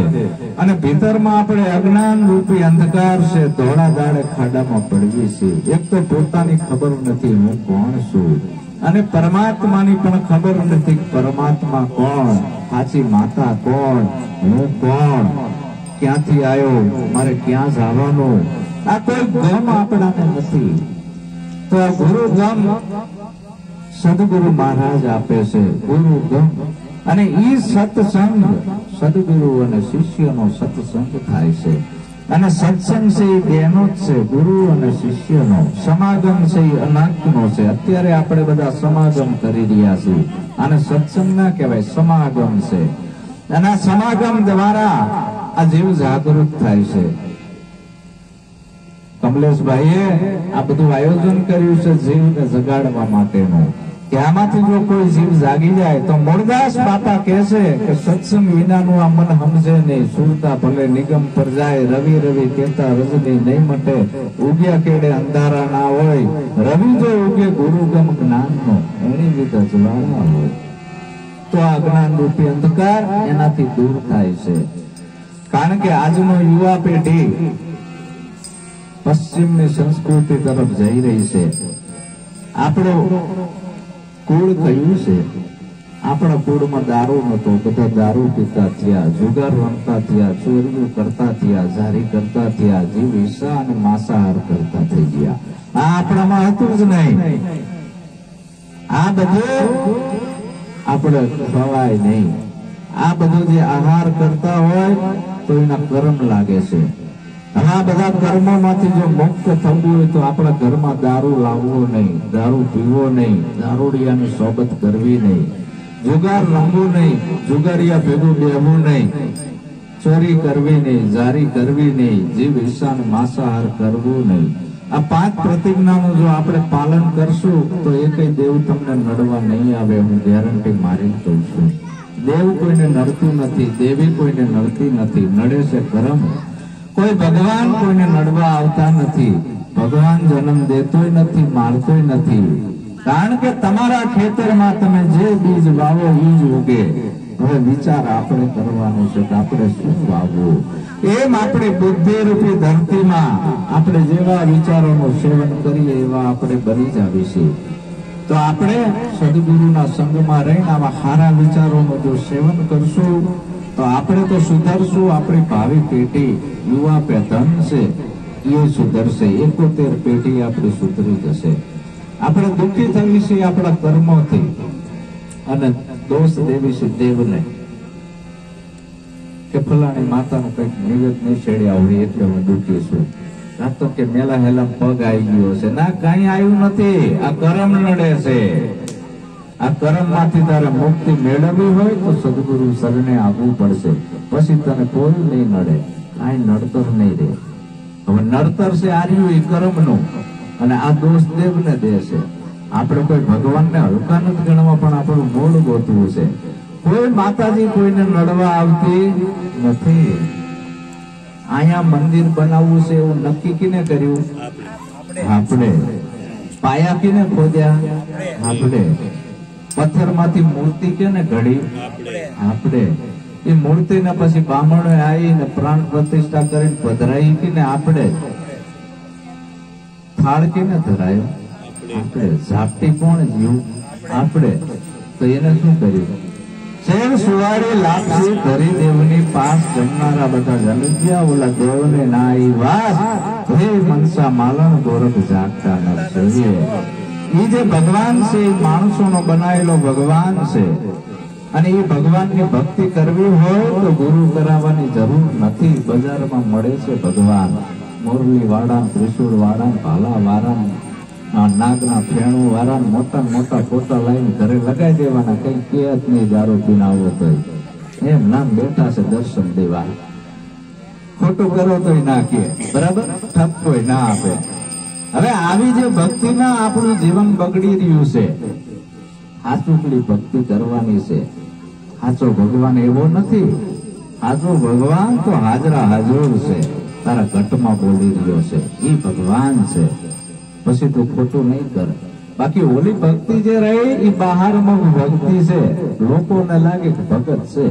અને ભીતરમાં આપણે અજ્ઞાન રૂપી અંધકાર છે, ધોળા દાડે ખાડામાં પડવી છે. એક તો પોતાની ખબર નથી હું કોણ છું, અને પરમાત્માની પણ ખબર નથી પરમાત્મા કોણ, સાચી માતા કોણ, હું કોણ, ક્યાંથી આવ્યો, મારે ક્યાં જવાનું. આ કોઈ ગમ આપણાને નથી. તો આ ગુરુ ગમ સદગુરુ મહારાજ આપે છે, ગુરુ ગમ. અને ઈ સત્સંગ સદગુરુ અને શિષ્યનો સત્સંગ થાય છે. અને સત્સંગ છે એ બેનો જ છે, ગુરુ અને શિષ્યનો. સમાગમ છે એ અનંતનો છે. અત્યારે આપણે બધા સમાગમ કરી રહ્યા છીએ, આને સત્સંગ ના કહેવાય, સમાગમ છે. અને આ સમાગમ દ્વારા આ જીવ જાગૃત થાય છે. કમલેશભાઈએ આ બધું આયોજન કર્યું છે જીવને જગાડવા માટેનું, કે આમાંથી જો કોઈ જીવ જાગી જાય તો મૂળદાસ બાપા કહે છે કે સત્સંગ વિનાનું આ મન સમજે નહીં. સુરતા ભલે નિગમ પર જાય, રવિ રવિ કહેતા રજની નહીં મટે, ઉગ્યા કેડે અંધારા ના હોય. રવિ જો ઉગે ગુરુગમ જ્ઞાનનો, એની રીતે જ્વાળા હોય તો આ જ્ઞાન રૂપી અંધકાર એનાથી દૂર થાય છે. કારણ કે આજનો યુવા પેઢી પશ્ચિમની સંસ્કૃતિ તરફ જઈ રહી છે. આપણો કુળ કયું છે? આપણા કુળમાં દારૂ નતો, બધા દારૂ પીતા થયા, જુગાર રમતા થયા, ચોરીઓ કરતા થયા, જારી કરતા થયા, જીવ હિંસા અને માંસાહાર કરતા થઈ ગયા. આ આપણામાં હતું જ નહીં. આ બધું આપણે ખવાય નહીં. આ બધું જે આહાર કરતા હોય તો એના કર્મ લાગે છે. હવે આ બધા કર્મોમાંથી જો મુક્ત થવું હોય તો આપણા ઘરમાં દારૂ લાવવો નહીં, દારૂ પીવો નહીં, દારૂડિયાની સોબત કરવી નહીં, જુગાર રમવું નહીં, જુગારિયા ભેગું બેહવું નહીં, ચોરી કરવી નહીં, જારી કરવી નહીં, જીવ હિંસા માંસાહાર કરવું નહીં. આ 5 પ્રતિજ્ઞાનું જો આપણે પાલન કરશું તો એ કઈ દેવ તમને નડવા નહીં આવે, હું ગેરંટી મારી કહું છું. દેવ કોઈને નડતું નથી, દેવી કોઈને નડતી નથી, નડે છે કર્મ. કોઈ ભગવાન કોઈને નડવા આવતા નથી. ભગવાન જન્મ દેતોય નથી, મારતોય નથી. કારણ કે તમારા ખેતરમાં તમે જે બીજ વાવો એ જ ઉગે. હવે વિચાર આપણે કરવાનો છે કે આપણે શું વાવવું. એમ આપણે બુદ્ધિ રૂપી ધરતીમાં આપણે જેવા વિચારોનું સેવન કરીએ એવા આપણે બની જાવીશું. તો આપણે સદગુરુના સંગમાં રહીને આવા સારા વિચારોનું જો સેવન કરશું તો આપણે તો સુધરશું. આપણી ભાવિ પેઢી યુવા પેધન છે એ સુધરશે. 71 પેઢી આપણી સુધરી જશે. આપણે દુઃખી થવી છે આપણા કર્મોથી અને દોષ દેવી છે દેવને કે ફલાણી માતાનું કંઈક નિવેદ નહીં છેડ્યા હોય એટલે હું દુઃખી છું. આ તો કે મેલા હેલા પગ આવી ગયો છે. ના, કઈ આવ્યું નથી. આ કર્મ નડે છે. આ કર્મ માંથી તારે મુક્તિ મેળવવી હોય તો સદગુરુ શરણે આવવું પડશે. પછી તને કોઈ નહીં નડે, કાંઈ નડતર નહીં રહે. હવે નડતર છે આર્યું એ કર્મનું અને આ દોષ દેવને દે છે. આપણે કોઈ ભગવાનને હલકા નથી ગણવા પણ આપણું મૂળ ગોતવું છે. કોઈ માતાજી કોઈને નડવા આવતી નથી. અહીંયા મંદિર બનાવવું છે એવું નક્કી કિને કર્યું? આપણે. પાયા કિને ખોદ્યા? આપણે. પથ્થરમાંથી મૂર્તિ કેને ઘડી? આપણે. એ મૂર્તિને પછી બામણોએ આવીને પ્રાણ પ્રતિષ્ઠા કરીને પધરાઈ કે ને આપણે. થાળ કેને ધરાયો? આપણે. ઝાપટી કોણ જીવ? આપણે. તો એને શું કર્યું? શેર સુવાડી લાપસી ધરી દેવની પાસ જમનારા બધા જનજ્યા ઓલા દેવને નાઈ વાસ હે મનસા માલણ ગોરખ જાગતા ન સહીએ. એ જે ભગવાન છે એ માણસોનો બનાવેલો ભગવાન છે અને એ ભગવાનની ભક્તિ કરવી હોય તો ગુરુ કરાવવાની જરૂર નથી. બજારમાં મળે છે ભગવાન. મોરલી વાળા, ત્રિશુળ વાળા, ભાલા વાળા, નાગના ફેણું વાળા મોટા મોટા ફોટા લઈને ઘરે લગાવી દેવાના. કઈ કેત નહીં દારૂ પીને આવો તો એમ નામ બેઠા છે દર્શન દેવા. ખોટું કરો તો ના કે બરાબર, ઠપકો ના આપે. હવે આવી જે ભક્તિમાં આપણું જીવન બગડી રહ્યું છે. સાચુકલી ભક્તિ કરવાની છે. સાચો ભગવાન એવો નથી. સાચો ભગવાન તો હાજરા હાજર છે. તારા ઘટમાં બોલી રહ્યો છે એ ભગવાન છે. પછી તું ખોટું નહીં કર. બાકી ઓલી ભક્તિ જે રહી એ બહારમાં ભક્તિ છે. લોકોને લાગે કે ભગત છે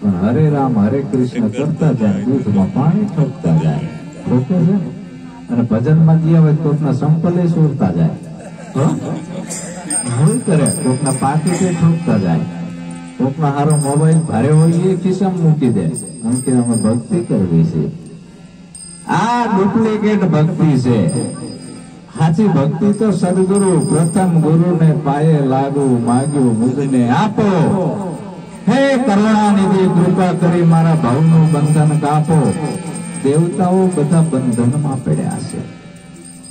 પણ હરે રામ હરે કૃષ્ણ કરતા જાય, દૂધમાં પાણી ઠોકતા જાય. ઠોકે છે અને ભજનમાં ગયા હોય કોકના સંપલે સોરતા જાય. શું કરે? કોકના પાકીટે ઠોકતા જાય. કોકના હારો મોબાઈલ ભારે હોય એ ખિસ્સામાં મૂકી દે. એમ કે અમે ભક્તિ કરવી છે. આ ડુપ્લિકેટ ભક્તિ છે. સાચી ભક્તિ તો સદગુરુ પ્રથમ ગુરુને પાયે લાગુ માગ્યું મુજને આપો. હે કરુણાનિધિ કૃપા કરી મારા ભાવનું બંધન કાપો. દેવતાઓ બધા બંધનમાં પડ્યા છે.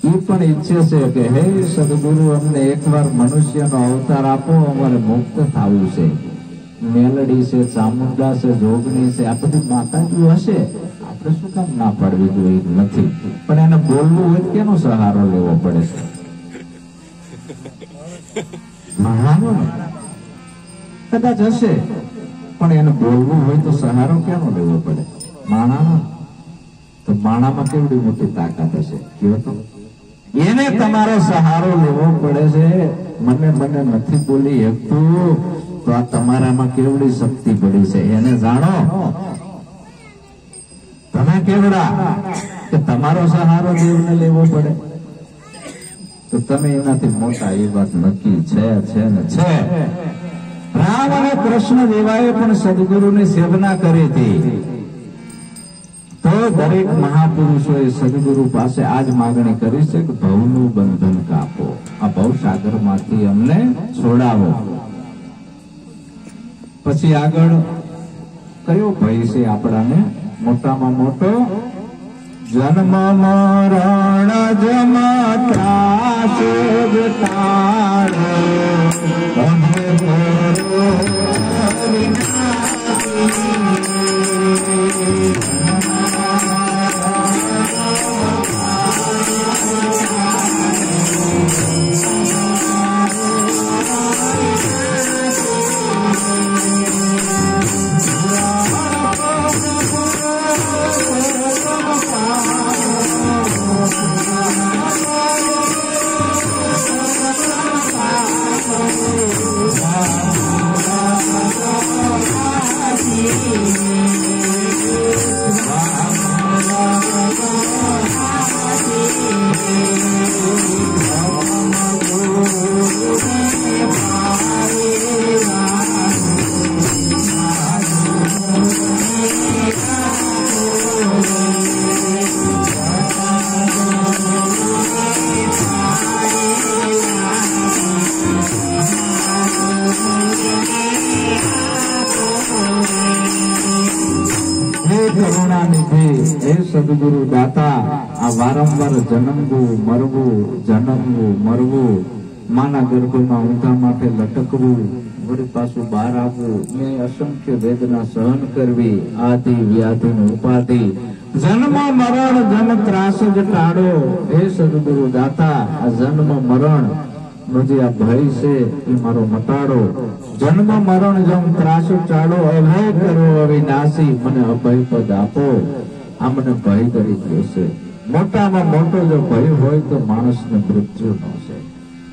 એ પણ ઈચ્છે છે કે હે સદગુરુ અમને એકવાર મનુષ્યનો અવતાર આપો, અમારે મુક્ત થવું છે. મેલડી છે, ચામુંડા છે, જોગણી છે, આ બધી માતાજીઓ હશે. આપણે શું કામ ના પાડવી જોઈએ? નથી. પણ એને બોલવું હોય કેનો સહારો લેવો પડે છે? માણાનો ને કદાચ હશે પણ એને બોલવું હોય તો સહારો ક્યાંનો લેવો પડે? માણાનો. તો માણામાં કેવડી મોટી તાકાત હશે કયો તો? એને તમારો સહારો લેવો પડે છે. મને નથી બોલી શકતું તો આ તમારામાં કેવડી શક્તિ પડી છે એને જાણો. તમે કેવડા કે તમારો સહારો દેવને લેવો પડે તો તમે એનાથી મોટા. એ વાત નક્કી છે ને છે. રામ અને કૃષ્ણ દેવાએ પણ સદગુરુની સેવના કરી હતી. તો દરેક મહાપુરુષોએ સદગુરુ પાસે આજ માગણી કરી છે કે ભવનું બંધન કાપો. આ ભવસાગર માંથી અમને છોડાવો. પછી આગળ કયો ભય છે આપણાને? મોટામાં મોટો જન્મ મરણ જમા ત્રાસ ટાળો. કરુણાનિધિ હે સદગુરુ દાતા, આ વારંવાર જન્મવું મરવું, માના ગર્ભમાં ઊંધા માટે લટકવું, વળી પાછું બહાર આવવું, મેં અસંખ્ય વેદના સહન કરવી, આદિ વ્યાધિ ઉપાધિ, જન્મ મરણ જન ત્રાસ જ ટાળો હે સદગુરુ દાતા, આ જન્મ મરણ નો જે આ ભય છે એ મારો મટાડો, જન્મ મરણ જમ ત્રાસ ચાડો, અભય કરો અવિનાશી, મને અભય પદ આપો, આ મને ભય કરી ગયો છે. મોટામાં મોટો જો ભય હોય તો માણસને મૃત્યુનો છે,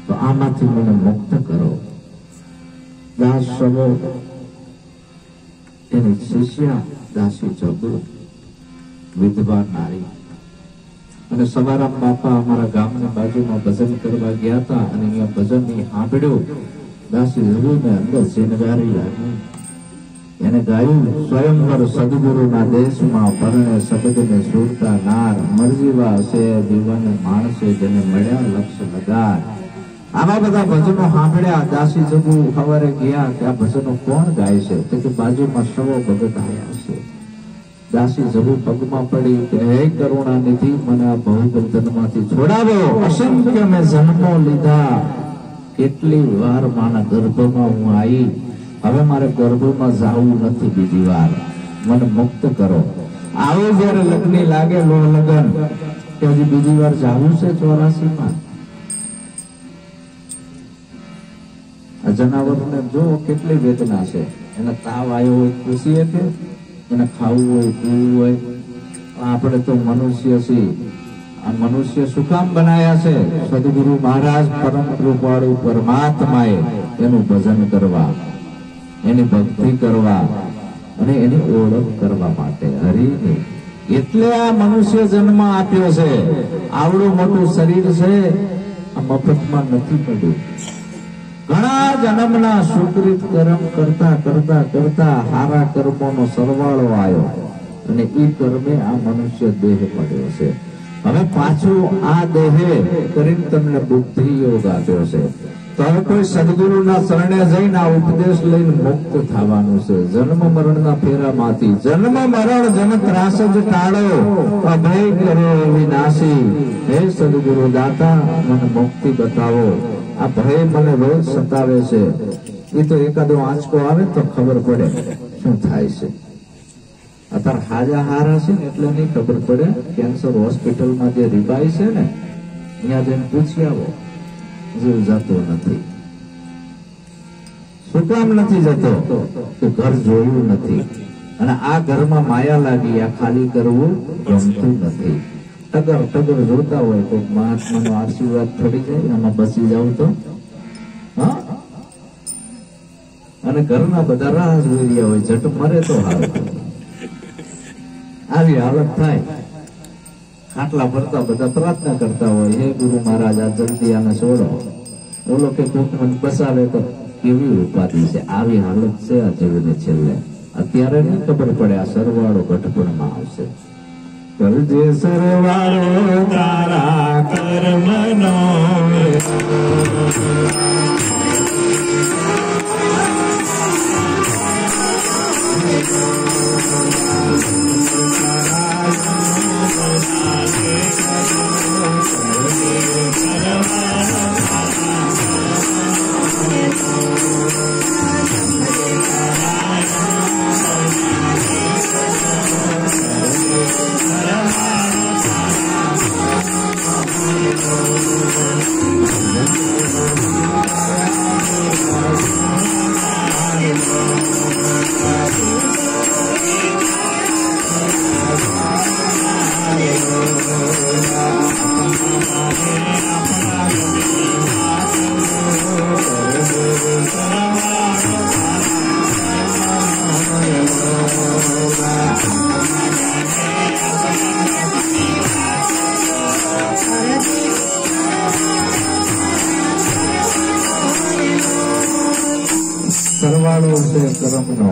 તો આમાંથી મને મુક્ત કરો. દાસ સવો એની શિષ્યા દાસી જબુ વિધવા નારી, અને સવારામ બાપા અમારા ગામની બાજુમાં ભજન કરવા ગયા હતા, અને અહીંયા ભજન સાંભળ્યું. દાસી જબુને અંદર ચિનગારી લાગી. એને ગાયું, સ્વયંવર સદગુરુના દેશમાં પરણે શબ્દને સુરતા નાર, મરજીવા છે દીવાને માણસે જેને મળ્યા લક્ષ લગાર. આવા બધા ભજનો સાંભળ્યા. દાસી જબુ સવારે ગયા કે આ ભજનો કોણ ગાય છે? તો કે બાજુમાં સવો ભગત આવ્યા છે. દાસી જબુ પગમાં પડી કે હે કરુણાનિધિ, મને આ ભવબંધનમાંથી છોડાવો. અસંખ્ય મેં જન્મો લીધા, કેટલી વાર માના ગર્ભમાં હું આવી, હવે મારે ગર્ભમાં જાવું નથી બીજી વાર, મને મુક્ત કરો. આવો જયારે લગ્ન લાગે લોહ લગન, કે હજી બીજી વાર જાવું છે 84માં? આ જનાવરોને જો કેટલી વેદના છે. એને તાવ આવ્યો હોય પૂછીએ કે એને ખાવું હોય પીવું હોય. આપણે તો મનુષ્ય છીએ. આ મનુષ્ય શું કામ બનાયા છે? સદગુરુ મહારાજ પરમ કૃપાળુ પરમાત્માએ એનું ભજન કરવા, એની ભક્તિ કરવા અને એની ઓળખ કરવા માટે હરિની. એટલે આ મનુષ્ય જન્મ આપ્યો છે. આવડું મોટું શરીર છે, આ મફતમાં નથી પડ્યું. ઘણા જન્મના સુકૃત કર્મ કરતા કરતા કરતા હારા કર્મોનો સરવાળો આવ્યો, અને એ કર્મે આ મનુષ્ય દેહ પડ્યો છે. હવે પાછું આ દેહે કરીને તમને બુદ્ધિ યોગ આપ્યો છે. તો હવે કોઈ સદગુરુના શરણે જઈને આ ઉપદેશ લઈને મુક્ત થવાનું છે. જન્મ મરણના ફેરામાંથી જન્મ મરણ જન ત્રાસ જ ટાળો, અભય કરો વિનાશી હે સદગુરુ દાતા, મને મુક્તિ બતાવો. આ ભય મને રોજ સતાવે છે. એ તો એકાદો આંચકો આવે તો ખબર પડે શું થાય છે. અત્યારે હાજા હારા છે ને એટલે નહીં ખબર પડે. કેન્સર હોસ્પિટલમાં જે રીબાઈ છે ને, ત્યાં જઈને પૂછી આવો, જીવ જતો નથી. શું કામ નથી જતો? કે ઘર જોયું નથી, અને આ ઘરમાં માયા લાગી, આ ખાલી કરવું ગમતું નથી. ટગર ટગર જોતા હોય તો મહાત્માનો આશીર્વાદ પડી જાય, આમાં બસી જાવ તો. હા, અને ઘરના બધા રાહ જોઈ રહ્યા હોય, જટ મરે તો હારું. આવી હાલત થાય. ખાટલા ભરતા બધા પ્રાર્થના કરતા હોય, હે ગુરુ મહારાજ આ જલ્દી આને છોડો. બોલો કે કોક મને બસાવે તો કેવી ઉપાધિ છે. આવી હાલત છે આ જીવને છેલ્લે. અત્યારે નહીં ખબર પડે, આ સરવાળો ઘટપણમાં આવશે. કરજે સરવાળો તારા કર્મનો, સરવાળો છે કર્મનો.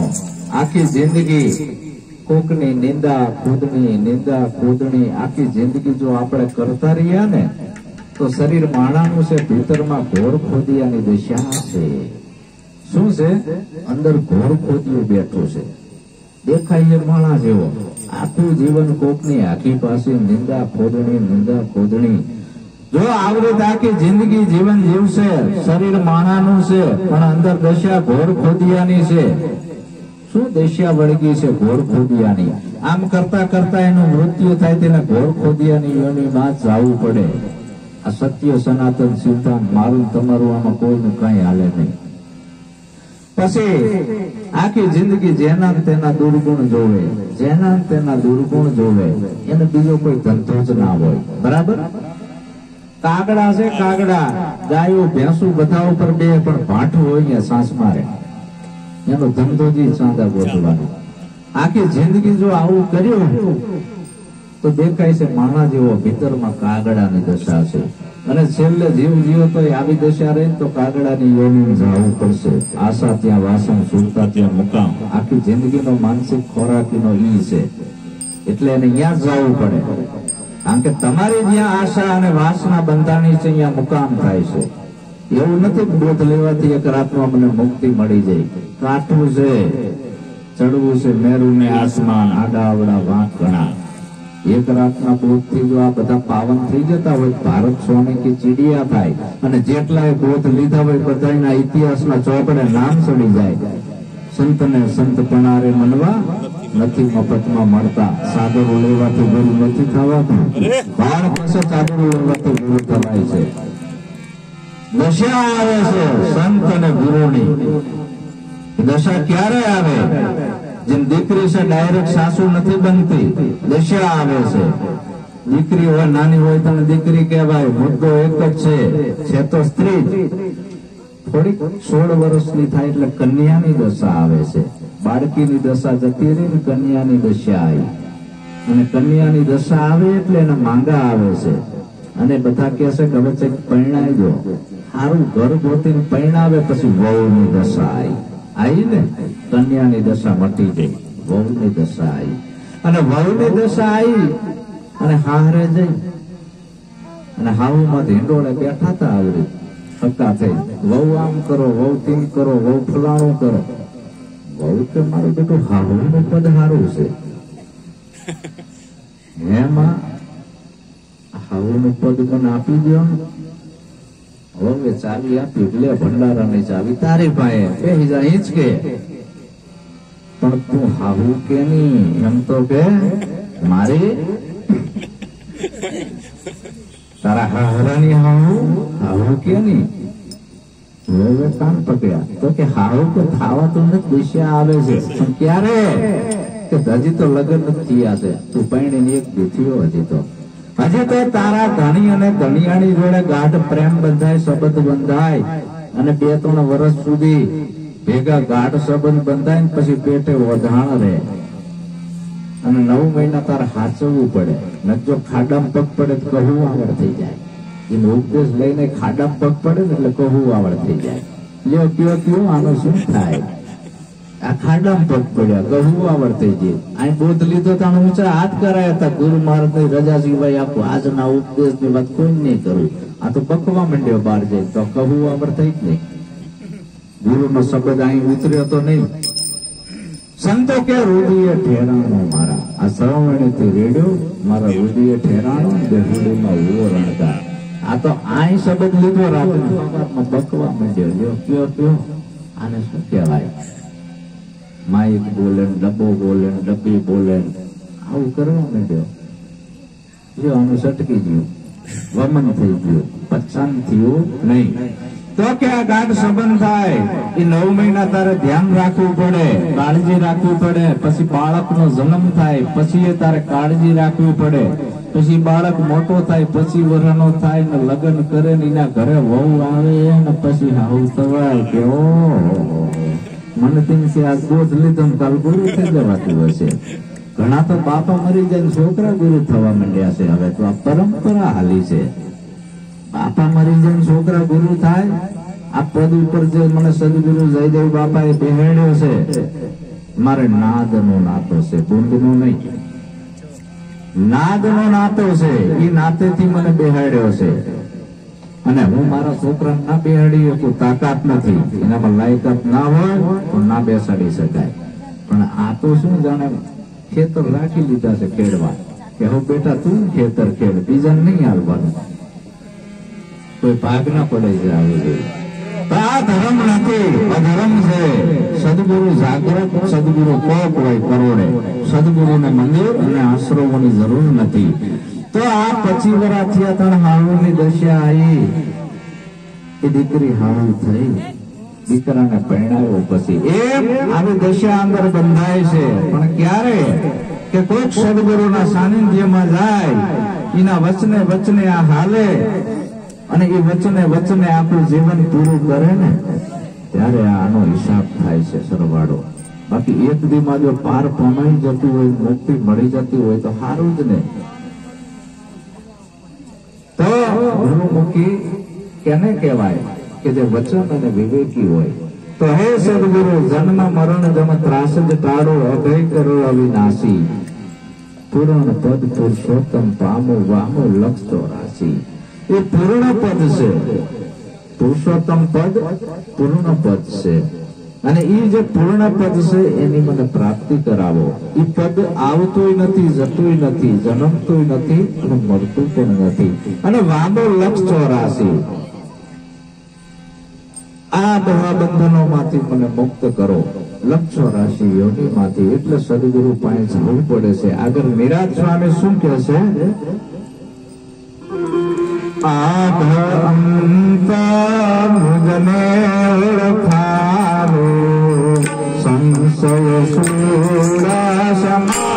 આખી જિંદગી કોકની નિંદા ખુદની આખી જિંદગી જો આપણે કરતા રહ્યા ને, તો શરીર માણાનું છે, ભીતરમાં ઘોર ખોદિયાની દિશા છે. શું છે? અંદર ઘોર ખોદિયું બેઠું છે. દેખાય છે માણા જેવો, આખું જીવન કોકની આખી પાસે નિંદા ખોદણી. જો આવી રીતે આખી જિંદગી જીવન જીવશે, શરીર માણાનું છે પણ અંદર દશા ઘોર ખોદિયાની છે. શું દશા વળગી છે? ઘોર ખોદિયાની. આમ કરતા કરતા એનું મૃત્યુ થાય, તેને ઘોર ખોદિયાની યોનિમાં જવું પડે. આ સત્ય સનાતન સિદ્ધાંત, મારું તમારું આમાં કોઈનું કઈ હાલે નહીં. પછી આખી જિંદગી જેના તેના દુર્ગુણ જોવે, એને બીજો કોઈ ધંધો જ ના હોય. બરાબર? કાગડા છે, કાગડા, ગાયો ભેંસું બધા ઉપર બે, પણ ભાઠું હોય ને સાસ મારે, એનો ધંધો જ ચાંદા ગોતવાનો. આખી જિંદગી જો આવું કર્યું તો દેખાય છે માણા જેવો, ભીતરમાં કાગડાની દશા છે. અને છેલ્લે જીવ તો આવી દશા રહે તો કાગડાની યોનિમાં જવું પડશે. આશા ત્યાં વાસણ, સુરતા ત્યાં મુકામ. આખી જિંદગીનો માનસિક ખોરાકીનો ઈ છે, એટલે એને ત્યાં જવું પડે. કારણ કે તમારી જ્યાં આશા અને વાસના બંધાણી છે, અહીંયા મુકામ થાય છે. એવું નથી બોધ લેવાથી એક રાતમાં મને મુક્તિ મળી જાય. કાઠવું છે, ચડવું છે મેરુ ને આસમાન, આડા આવડા વાંક ઘણા. એક રાતના બોધ થી જો આ બધા પાવન થઈ જતા હોય, ભારત સોને કે ચીડિયા થાય, અને જેટલાય બોધ લીધા હોય બધાના ઇતિહાસના ચોપડે નામ ચડી જાય. સંતને સંત પણારે મનવા, નથી મફતમાં મળતા. સાદરો લેવાથી ગુરુ નથી થવાતું, બાળ પાસે સાદરો લેવાથી ગુરુ થવાય છે. દશા આવે છે સંત અને ગુરુની. દશા ક્યારે આવે? જેમ દીકરી છે ડાયરેક્ટ સાસુ નથી બનતી, દશા આવે છે. દીકરી હોય નાની હોય તો દીકરી કહેવાય, મુદ્દો એક જ છે તો સ્ત્રી. થોડીક 16 વર્ષની થાય એટલે કન્યાની દશા આવે છે. બાળકીની દશા જતી રહી ને કન્યાની દશા આવી, અને કન્યાની દશા આવે એટલે એના માંગા આવે છે. અને બધા કહે છે કે હવે પરણાઈ દો, સારું ઘર ગોતીને પરણાવે. પછી વહુની દશા આવી ને, કન્યાની દશા મટી ગઈ, વહુની દશા આવી. અને વહુની દશા આવી અને હારે જઈ અને હાવુમાં ઢીંડોળે બેઠા હતા. આવડી હક્કા થઈ, વહુ આમ કરો, વહુ તેમ કરો, વહુ ફલાણું કરો. વહુ કે મારું બેટું હાવુનું પદ સારું છે. એમાં હાવુનું પદ મને આપી દો. હવે ચાવી આપી, લે ભંડારાની ચાવી તારી પાસે, બેહી જા હિંચકે. પણ તું હાહુ કે નહીં, એમ તો કે મારી તારા હાહરાની હાહુ કે નહીં. હવે કાન પકડ્યા તો કે હાહુ તો ખાવા તો નથી, દશા આવે છે. પણ ક્યારે? કે હજી તો લગ્ન નથી થયા છે, તું પૈણીને એક દીથીઓ હજી તો તારા ધણી અને ધણિયાણી જોડે ગાઢ પ્રેમ બંધાય, સંબંધ બંધાય, અને 2-3 વર્ષ સુધી ભેગા ગાઢ સંબંધ બંધાય, પછી પેટે વધાણ રહે. અને 9 મહિના તારે હાચવવું પડે. જો ખાડામાં પગ પડે તો કહું આવડ થઈ જાય. એનો ઉપદેશ લઈને ખાડામાં પગ પડે ને એટલે કહું આવડ થઈ જાય. લ્યો કયો આનું શું થાય? આ ખાડામાં પગ પડ્યા, કહું આવડ થઈ જાય. અહીં બોધ લીધો તો ઊંચા હાથ કરાયા હતા, ગુરુ મહારાજની રજા સિવાય આપો, આજના ઉપદેશ ની વાત કોઈ નહીં કરું. આ તો બકવા માંડ્યો બહાર જાય તો કહું આવડ થઈ જ નહીં. ગુરુનો શબ્દ અહીં ઉતર્યો તો નહીં. સંતો કે રુદિયે ઠેરાણો મારા, આ શ્રવણેથી રેડ્યો મારા રુદિયે ઠેરાણો, બેહુડીમાં ઉવો રણકાર. આ તો અહીં શબ્દ લીધો, રાતમાં બકવા માંડ્યો. લ્યો કયો આને શું કહેવાય? માઇક બોલે, ડબ્બો બોલે, ડબ્બી બોલે, આવું કરવા માંડ્યો. જો આનું સટકી ગયું, વમન થઈ ગયું, પચાન થયું નહીં. તો કે આ ગાઢ સંબંધ થાય એ 9 મહિના તારે ધ્યાન રાખવું પડે, કાળજી રાખવી પડે. પછી બાળકનો જન્મ થાય, પછી એ તારે કાળજી રાખવી પડે. પછી બાળક મોટો થાય, પછી વરનો થાય ને લગ્ન કરે ને એના ઘરે વહુ આવે ને પછી હાઉ થવાય કે મને તેમ છે આ ગોદ લીધો ને કાલ ગુરુ થઈ જવાતું હશે. ઘણા તો બાપા મરી જાય છોકરા ગુરુ થવા માંડ્યા છે. હવે તો આ પરંપરા હાલી છે, બાપા મરી જાય છોકરા ગુરુ થાય. આ પદ ઉપર જે મને સદગુરુ જયદેવ બાપા એ બેહાડ્યો છે, મારે નાદ નો નાતો છે, બુંદ નો નહીં. નાદ નો નાતો છે, એ નાતે થી મને બેહાડ્યો છે. અને હું મારા છોકરા ના બેહાડી શકું, તાકાત નથી, એનામાં લાયકાત ના હોય તો ના બેસાડી શકાય. પણ આ તો શું જાણે ખેતર રાખી લીધા છે ખેડવા, કે હવે બેટા તું ખેતર ખેડ, બીજા નહીં હાલવાનું, કોઈ ભાગ ના પડે છે આવી જોઈએ. આ ધર્મ નથી, અધર્મ છે. સદગુરુ જાગૃત, સદગુરુ કોક હોય કરોડે, સદગુરુને મંદિર અને આશ્રમોની જરૂર નથી. તો આ 25 વર્ષ થયા તણ હાળુની દશા આવી, એ દીકરી હાળુ થઈ, દીકરાને પરણાવ્યો, પછી એમ આવી દશા અંદર બંધાય છે. પણ ક્યારે કે કોઈક સદગુરુના સાનિધ્યમાં જાય, એના વચને વચને આ હાલે અને એ વચને વચને આપણું જીવન પૂરું કરે ને, ત્યારે આનો હિસાબ થાય છે સરવાળો. બાકી એક દીમાં જો પાર પમાઈ જતું હોય, મુક્તિ મળી જતી હોય તો સારું જ ને. તો ગુરુમુખી કેને કહેવાય? કે જે વચન અને વિવેકી હોય. તો હે સદગુરુ, જન્મ મરણ જમ ત્રાસ જ ટાળો, અભય કરો અવિનાશી, પૂર્ણ પદ પુરુષોત્તમ પામો વામો લક્ષ 84. એ પૂર્ણ પદ છે, પુરુષોત્તમ પદ પૂર્ણ પદ છે. અને એ જે પૂર્ણ પદ છે એની મને પ્રાપ્તિ કરાવો. એ પદ આવતુંય નથી, જતુંય નથી, જન્મતુંય નથી અને મરતું પણ નથી. અને વામો લક્ષ 84. આ બધા બંધનોમાંથી મને મુક્ત કરો, લક્ષ 84 યોનિમાંથી. એટલે સદગુરુ પાસે જવું પડે છે. આગળ નિરાજ સ્વામી શું કહે છે? આધ અંત મુજને ઓળખાવો, સંશય સુરા સમાનો.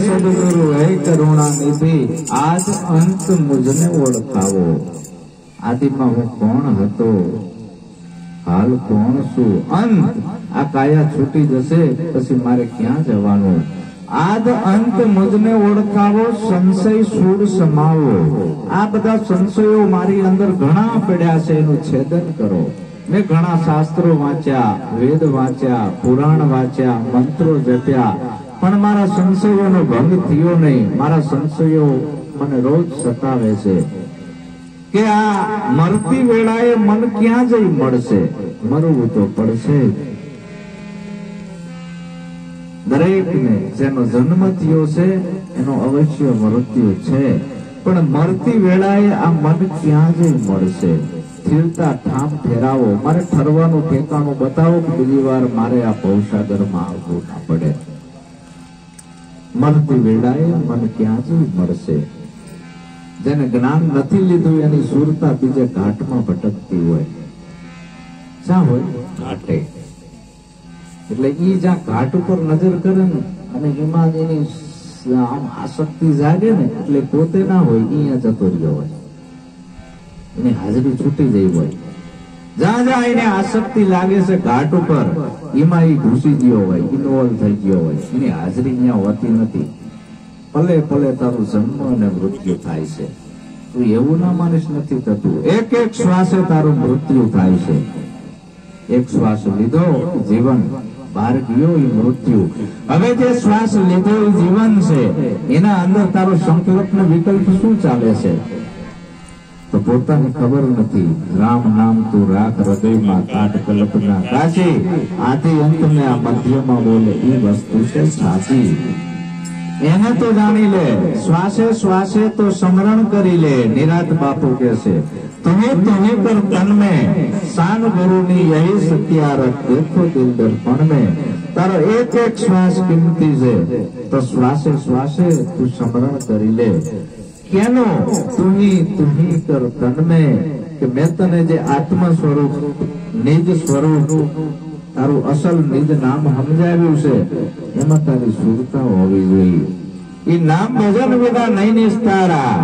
સદગુરુ હે કરુણા નિધિ, આજ અંત મુજને ઓળખાવો. આદિમાં હું કોણ હતો, હાલ કોણ છું, અંત આ કાયા છૂટી જશે પછી મારે ક્યાં જવાનું. આદ અંત મુજને ઓળખાવો, સંશય સૂળ સમાવો. આ બધા સંશયો મારી અંદર ઘણા પડ્યા છે, એનું છેદન કરો. મેં ઘણા શાસ્ત્રો વાંચ્યા, વેદ વાંચ્યા, પુરાણ વાંચ્યા, મંત્રો જપ્યા, પણ મારા સંશયોનો ભંગ થયો નહીં. મારા સંશયો મને રોજ સતાવે છે કે આ મરતી વેળાએ મન ક્યાં જઈ મળશે, મરવું તો પડશે. દરેકને જેનો જન્મ થયો છે એનો અવશ્ય મૃત્યુ છે, પણ મરતી વેળાએ આ મન ક્યાં જઈ મળશે? સ્થિરતા ઠામ ફેરાવો. મારે ઠરવાનું ઠેકાણું બતાવો કે બીજી વાર મારે આ ભવસાગરમાં આવવું ના પડે. મરતી વેળાએ મન ક્યાં જઈ મળશે? જેને જ્ઞાન નથી લીધું એની સુરતા બીજે ઘાટમાં ભટકતી હોય. શા હોય? ઘાટે. એટલે ઈ જ્યાં ઘાટ ઉપર નજર કરે ને અને એમાં એની આમ આસક્તિ જાગે ને, એટલે પોતે ના હોય, અહીંયા જતો રહ્યો હોય, એની હાજરી છૂટી જઈ હોય. જ્યાં જ્યાં એને આસક્તિ લાગે છે ઘાટ ઉપર, એમાં એ ઘૂસી ગયો હોય, ઇન્વોલ્વ થઈ ગયો હોય, એની હાજરી અહીંયા હોતી નથી. પલે પલે તારું જન્મ અને મૃત્યુ થાય છે. તું એવું ના માનીશ નથી થતું. એક એક શ્વાસે તારું મૃત્યુ થાય છે. એક શ્વાસ લીધો જીવન, બહાર ગયો એ મૃત્યુ. હવે જે શ્વાસ લીધો એ જીવન છે, એના અંદર તારો સંકલ્પ ને વિકલ્પ શું ચાલે છે તો પોતાને ખબર નથી. રામ નામ તું રાખ હૃદયમાં, કાઢ કલ્પના કાશી. આથી અંત ને આ મધ્યમાં બોલે એ વસ્તુ છે સાચી. એને તો જાણી લે, શ્વાસે શ્વાસે તો સ્મરણ કરી લે. નિરાત બાપુ કે છે तुम्हें कर तन में शान गुरु नी यही सत्यारत देखो दिल दर्पण में तारो एक एक श्वास कीमती से तो श्वासे श्वासे तू स्मरण करी ले केनो तू ही कर तन में कि मैं तने जे आत्मा स्वरूप निज स्वरूप तारू असल निज नाम समजाव्યું છે એમાં તારી સુરતા હોવી જોઈએ એ નામ ભજન વિના નહીં નિસ્તારા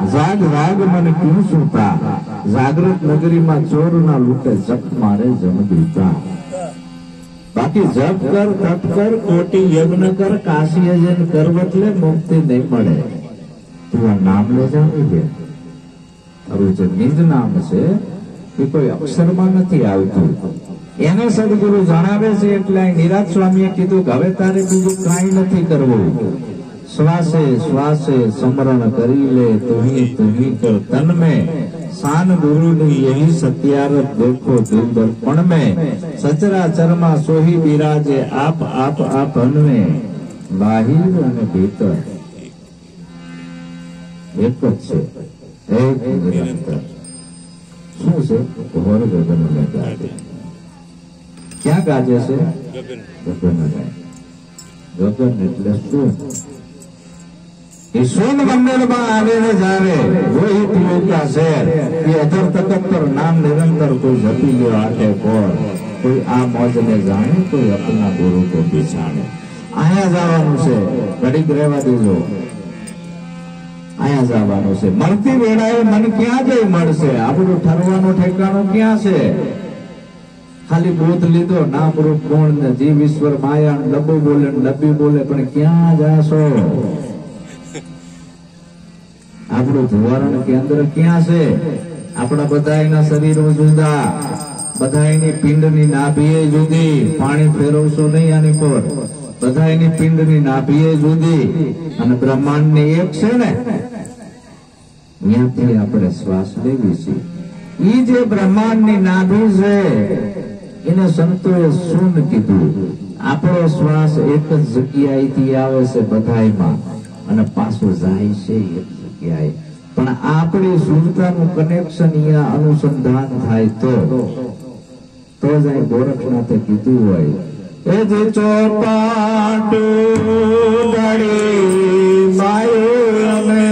જાગ રાગ મને ક્યું સુતા જાગૃત નગરીમાં ચોરના લૂંટે જપ મારે જમદૂતા બાકી જપ કર તપ કર કોટી યજ્ઞ કર કાશી યજન કર એટલે મુક્તિ નહીં મળે તું આ નામ લે જાણી દે તારું જે નિજ નામ છે એ કોઈ અક્ષરમાં નથી આવતું એને સદગુરુ જણાવે છે એટલે નિરાજ સ્વામીએ કીધું કે હવે તારે બીજું કાંઈ નથી કરવું श्वासे श्वासे स्मरण करी ले तुम्ही कर तन में शान गुरु ने यही सत्यारत देखो दिल दर्पण में सचराचर में सोही विराजे आप आप आप में बाहिर અને ભીતર એક જ છે એક નિરંતર શું છે ઘોર ગગન ગાજે ક્યાં ગાજે છે ગગન ગાય ગગન એટલે શું सोन मंदिर में आवे न जावे वही पीओ का शहर ये अधर तक पर नाम निरंतर कोई जपी लो आटे कोर कोई आ मौज ने जाने कोई अपना गुरु को बिछाने आया जावानु से घड़ीक रहवा देजो आया जावानु से मरती वेळाए मन क्या जई मळशे आपणुं ठरवानुं ठेकाणुं क्या छे खाली बोध लीधो नाम रूप गुण ने जीव ईश्वर माया डब्बो बोले डब्बी बोले पण क्या जाशो આપણું ધોવારણ કેન્દ્ર ક્યાં છે આપણા બધાયના શરીરો જુદા બધાયની પિંડની નાભીએ જુદી પાણી ફેરવશો નહીં આની પર બધાયની પિંડની નાભીએ જુદી અને બ્રહ્માંડની એક છે ને ત્યાંથી આપણે શ્વાસ લેવી છે ઈ જે બ્રહ્માંડની નાભી છે એને સંતોએ શૂન કીધું આપણો શ્વાસ એક જ જગ્યાએથી આવે છે બધાયમાં અને પાછો જાય છે પણ આપણી સુરતાનું કનેક્શન અહીંયા અનુસંધાન થાય તો જ અહીં ગોરખનાથે કીધું હોય એ જે ચોપાટ ઉડાડી માયો અમે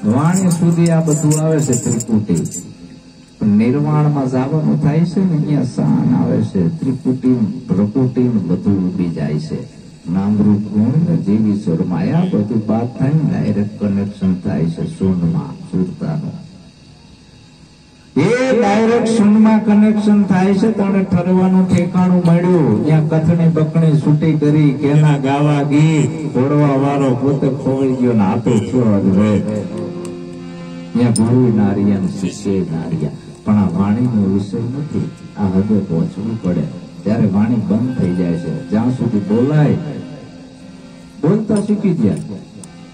વાણી સુધી આ બધું આવે છે ત્રિપુટી નિર્વાણમાં જવાનું થાય છે ને અહીંયા શાન આવે છે ત્રિપુટી પ્રકૃતિ બધું ઉભી જાય છે નામરૂપ ગુણ ને જીવ ઈશ્વર માયા બધું બાદ થાય ને ડાયરેક્ટ કનેક્શન થાય છે શૂન્યમાં સુરતાનું એ ડાયરેક્ટ શૂન્યમાં કનેક્શન થાય છે તને ઠરવાનું ઠેકાણું મળ્યું ત્યાં કથણી બકણી છૂટી કરી કેના ગાવા ગીત ઘોડવા વાળો પોતે ખોવાઈ ગયો ને આપે થયો રે ત્યાં ગુરુ નારિયા શિષ્ય નારિયા પણ આ વાણીનો વિષય નથી આ હદે પહોંચવું પડે ત્યારે વાણી બંધ થઈ જાય છે જ્યાં સુધી બોલાય બોલતા શીખી ગયા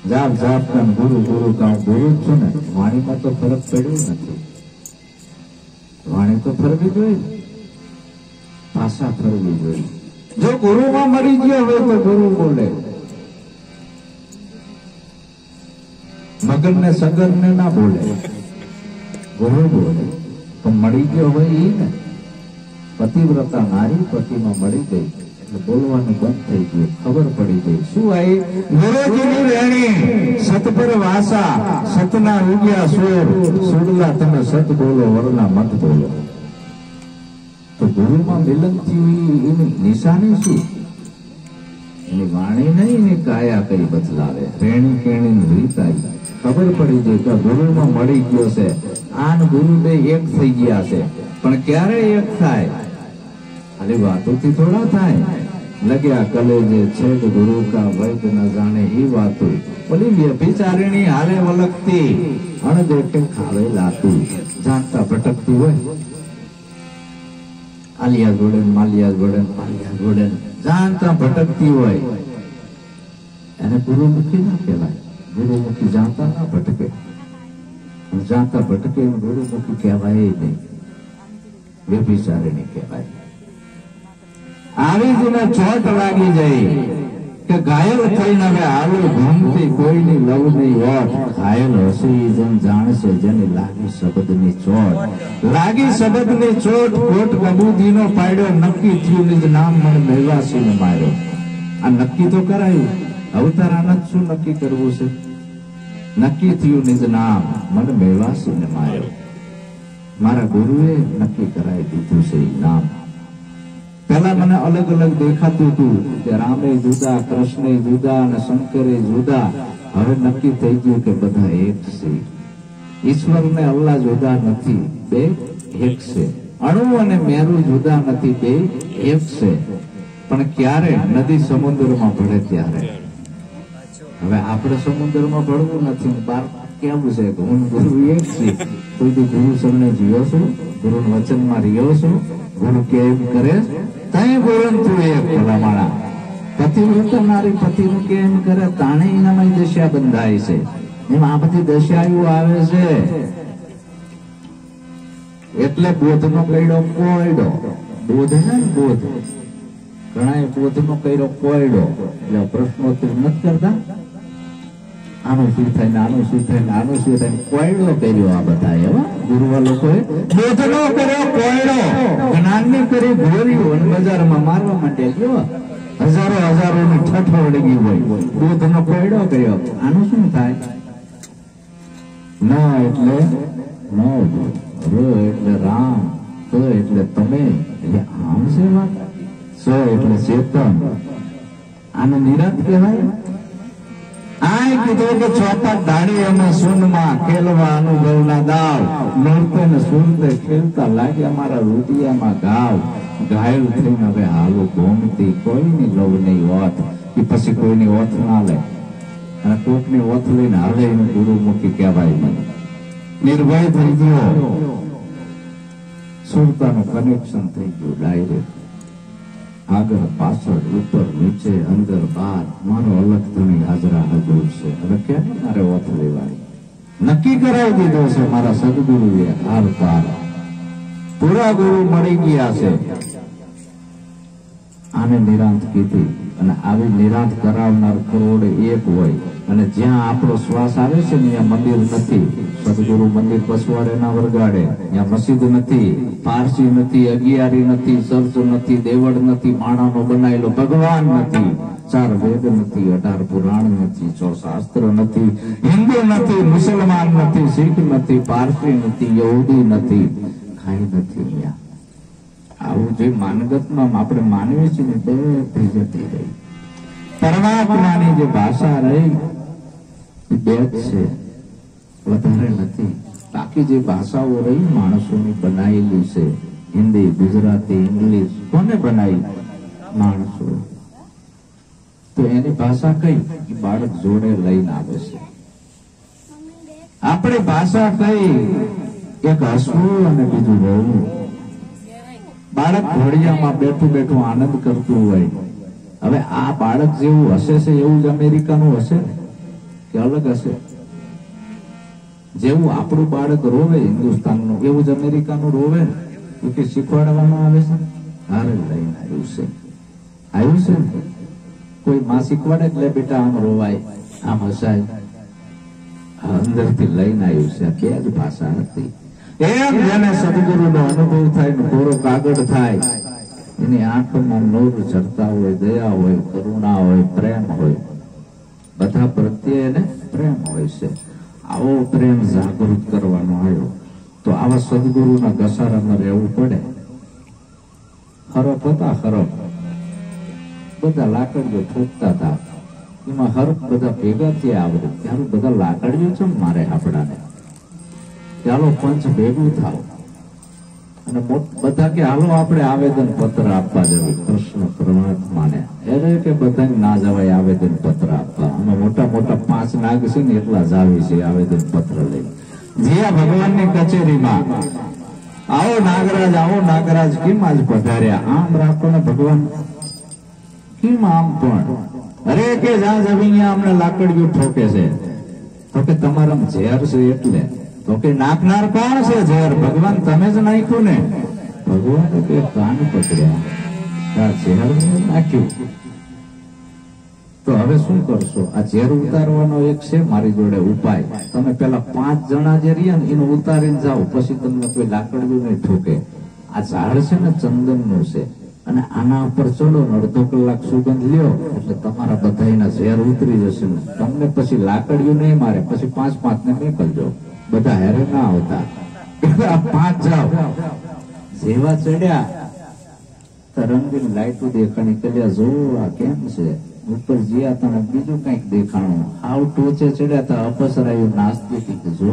જાપ જાપ કામ ગુરુ ગુરુ કામ ગુરુ જ છું ને વાણીમાં તો ફરક પડ્યો નથી વાણી તો ફરવી જોઈએ ભાષા ફરવી જોઈએ જો ગુરુમાં મરી ગયા હોય તો ગુરુ બોલે મગર ને સગર ને ના બોલે, ગુરુ બોલે. તો મળી ગયો હોય એ ને, પતિવ્રતા નારી પતિમાં મળી ગઈ એટલે બોલવાનું બંધ થઈ ગયું, ખબર પડી ગઈ. શું આવી? ગુરુજીની વેણી સત પર વાસા, સતના ઉગ્યા સુર, સુરલા તમે સત બોલો વરના મત બોલો. તો ગુરુમાં મિલન થયું એની નિશાની શું? એની વાણી નહીં, એની કાયા કઈ બદલાવે, રેણી કેણી રીત આવી. ખબર પડી જાય કે ગુરુમાં મળી ગયો છે. આન ગુરુ બે એક થઈ ગયા છે. પણ ક્યારે એક થાય? ખાલી વાતોથી થોડા થાય. લગ્યા કલેજે છેદ ગુરુ કા વૈદ ન જાણે એ વાતો. બોલી વ્યભિચારિણી હારે વલકતી, અણદેખે ખાવે લાતું. જાણતા ભટકતી હોય, આલિયા જોડે માલિયા જોડે માલિયા જોડે જાણતા ભટકતી હોય, એને ગુરુમુખી ના કહેવાય. ગુરુમુખી જાણતા ના ભટકે, જાણતા ભટકે ગુરુમુખી કહેવાય નહીં, વ્યભિચારિણી કહેવાય. આવી જ ને ચોટ લાગી જાય કે ઘાયલ થઈને હવે આવું ઘૂમતી કોઈની લવની ઓઠ. ઘાયલ હશે જેમ જાણશે જેની લાગી શબ્દની ચોટ. લાગી શબ્દની ચોટ, કોટ કબૂદીનો પાડ્યો, નક્કી થયું નિજ નામ મને મેવાસીને માર્યો. આ નક્કી તો કરાયું, અવતાર આનંદ શું નક્કી કરવું છે? નક્કી થયું નિજ નામ મને મેવાસીને માર્યો. મારા ગુરુએ નક્કી કરાવી દીધું છે એ નામ. પેલા મને અલગ અલગ દેખાતું હતું કે રામે જુદા, કૃષ્ણે જુદા અને શંકરે જુદા. હવે નક્કી થઈ ગયું કે બધા એક છે. ઈશ્વર ને અલ્લાહ જુદા નથી, બે એક છે. અણુ અને મેરુ જુદા નથી, બે એક છે. પણ ક્યારે? નદી સમુદ્રમાં ભળે ત્યારે. હવે આપણે સમુદ્રમાં ભળવું નથી, બાર કેવું છે કે હું ગુરુ એક છે. કોઈ ગુરુ સમને જીવો છું, ગુરુ વચનમાં રહ્યો છું, ગુરુ કેમ કરે તઈ બોલન તું એક ભલામાણા. પતિવ્રતા નારી પતિનું કેમ કરે તાણે એનામાં દશા બંધાય છે. એમ આ બધી દશાઓ આવે છે. એટલે બોધનો કયડો કોયડો, બોધ ને બોધ, ઘણા બોધનો કયડો કોયડો. એટલે પ્રશ્નોત્તર નથી કરતા, આનું શું થાય ને આનું શું થાય ને આનું શું થાય, કોયડો કર્યો આ બધા. એવા ગુરુવા લોકોએ બોધનો કર્યો કોયડો, જ્ઞાનની કરી ઘોર્યું અને બજારમાં મારવા માટે ગયો. હજારો હજારોની ઠઠ વળગી હોય, બોધનો કોયડો કર્યો. આનું શું થાય? ન એટલે ન, ર એટલે રામ, ત એટલે તમે, એટલે આમ છે વાત. સ એટલે ચેતન, આને નિરાંત કહેવાય. આય કીધું કે ચોપા દાડી અમે સુનમાં ખેલવા અનુભવના દાવ, નૃત્ય ને સુરતે ખેલતા લાગ્યા મારા રૂપિયામાં ઘાવ. ઘાયલ થઈને હવે હાલો ઘૂમતી કોઈની લવ નહીં ઓથ, કે પછી કોઈની ઓથ ના લે. અને કોકની ઓથ લઈને હાલે એનું ગુરુમુખી કહેવાય નહીં. નિર્ભય થઈ ગયો, સુરતાનું કનેક્શન થઈ ગયું ડાયરેક્ટ. આગળ પાછળ ઉપર નીચે અંદર બહાર મારો અલગ ધણી હાજરા હજુર છે. હવે ક્યાં મારે ઓથ લેવાની? નક્કી કરાવી દીધો છે મારા સદગુરુએ. આર પાર પૂરા ગુરુ મળી ગયા છે. આને નિરાંત કીધી. અને આવી નિરાંત કરાવનાર કરોડ એક હોય. અને જ્યાં આપણો શ્વાસ આવે છે ને ત્યાં મંદિર નથી. સદગુરુ મંદિર પસવાડે ના વરગાડે. ત્યાં મસ્જિદ નથી, પારસી નથી, અગિયારી નથી, ચર્ચ નથી, દેવળ નથી, માણાનો બનાયેલો ભગવાન નથી, 4 વેદ નથી, 18 પુરાણ નથી, 6 શાસ્ત્ર નથી, હિન્દુ નથી, મુસલમાન નથી, શીખ નથી, પારસી નથી, યહૂદી નથી, કાંઈ નથી. અહીંયા આવું જે માનગતમાં આપણે માનીએ છીએ ને તે થઈ જતી રહી. પરમાત્માની જે ભાષા રહી એ બે જ છે, વધારે નથી. બાકી જે ભાષાઓ રહી માણસોની બનાવેલી છે, હિન્દી, ગુજરાતી, ઇંગ્લિશ, કોને બનાવી? માણસો. તો એની ભાષા કઈ? બાળક જોડે લઈને આવે છે. આપણી ભાષા કઈ? એક હસવું અને બીજું રોવું. બાળક ઘોડિયામાં બેઠું બેઠું આનંદ કરતું હોય. હવે આ બાળક જેવું હશે છે એવું જ અમેરિકાનું હશે કે અલગ હશે? જેવું આપણું બાળક રોવે હિન્દુસ્તાનનું એવું જ અમેરિકાનું રોવે. કે શીખવાડવામાં આવે છે, હારે લઈને આવ્યું છે, આવ્યું છે ને. કોઈ માં શીખવાડે એટલે બેટા આમ રોવાય, આમ હસાય. અંદરથી લઈને આવ્યું છે. બે જ ભાષા હતી. એમ જેને સદગુરુનો અનુભવ થાય ને કોરો કાગળ થાય, એની આંખમાં નૂર ઝરતા હોય, દયા હોય, કરુણા હોય, પ્રેમ હોય, બધા પ્રત્યે એને પ્રેમ હોય છે. આવો પ્રેમ જાગૃત કરવાનો આવ્યો તો આવા સદગુરુના ઘસારામાં રહેવું પડે. હરફ હતા, હરફ બધા લાકડીઓ ઠોકતા હતા, એમાં હરફ બધા ભેગા થયા આવડે ત્યારે બધા લાકડીઓ છે મારે આપણાને ચાલો પંચ ભેગું થાવ અને બધા કે હાલો આપણે આવેદન પત્ર આપવા જવું કૃષ્ણ પરમાત્માને. એટલે કે બધા ના જવાય આવેદન પત્ર આપવા. અમે મોટા મોટા 5 નાગ છે ને એટલા જ આવી છે આવેદન પત્ર લઈ. જ્યાં ભગવાનની કચેરીમાં આવો નાગરાજ કેમ આજ પધાર્યા? આમ રાખો ને ભગવાન, કેમ આમ? પણ અરે કે જ્યાં જવી અમને લાકડીઓ ઠોકે છે. તો કે તમારા ઝેર છે એટલે. તો કે નાખનાર કોણ છે ઝેર? ભગવાન તમે જ નાખ્યું ને. ભગવાન કે કાન પકડ્યા, ઝેર નાખ્યું. તો હવે શું કરશો? આ ઝેર ઉતારવાનો એક છે મારી જોડે ઉપાય. તમે પેલા 5 જણા જે રહ્યા ને એનું ઉતારીને જાઓ, પછી તમને કોઈ લાકડીઓ નહીં ઠોકે. આ ઝાડ છે ને ચંદનનું છે અને આના ઉપર ચડો ને અડધો કલાક સુગંધ લ્યો એટલે તમારા બધાના ઝેર ઉતરી જશે ને તમને પછી લાકડીઓ નહીં મારે. પછી 5 ને મોકલજો, બધા હેરે ના આવતા. 5 જાઓ. જેવા ચડ્યા તો રંગીન લાઈટો દેખાણી કર્યા, જો આ કેમ છે? ઉપર જ્યાં તને બીજું કઈક દેખાણું. આવ ટોચે ચડ્યા તા અપસરાયું નાસ્તી હતી. જો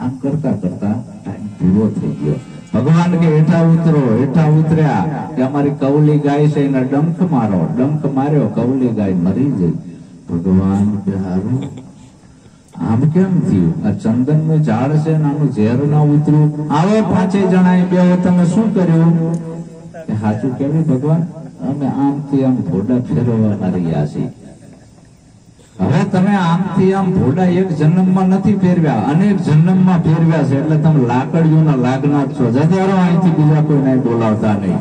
આમ કરતા કરતા ટાઈમ પૂરો થઈ ગયો. ભગવાન કે હેઠા ઉતરો. હેઠા ઉતર્યા કે અમારી કવલી ગાય છે એને ડંખ મારો. ડંખ માર્યો, કવલી ગાય મરી ગઈ. ભગવાન કે હારું આમ કેમ થયું? આ ચંદન નું ઝાડ છે ને આનું ઝેર ના ઉતર્યું. આવો 5 જણા બે તમે શું કર્યું? સાચું કેવું ભગવાન? અમે આમથી આમ ભોડા ફેરવવાના રહ્યા છીએ. હવે તમે આમથી આમ ભોડા એક જન્મમાં નથી ફેરવ્યા, અનેક જન્મમાં ફેરવ્યા છે. એટલે તમે લાકડીઓના લાગના છો. જજારો અહીંથી બીજા કોઈને બોલાવતા નહીં.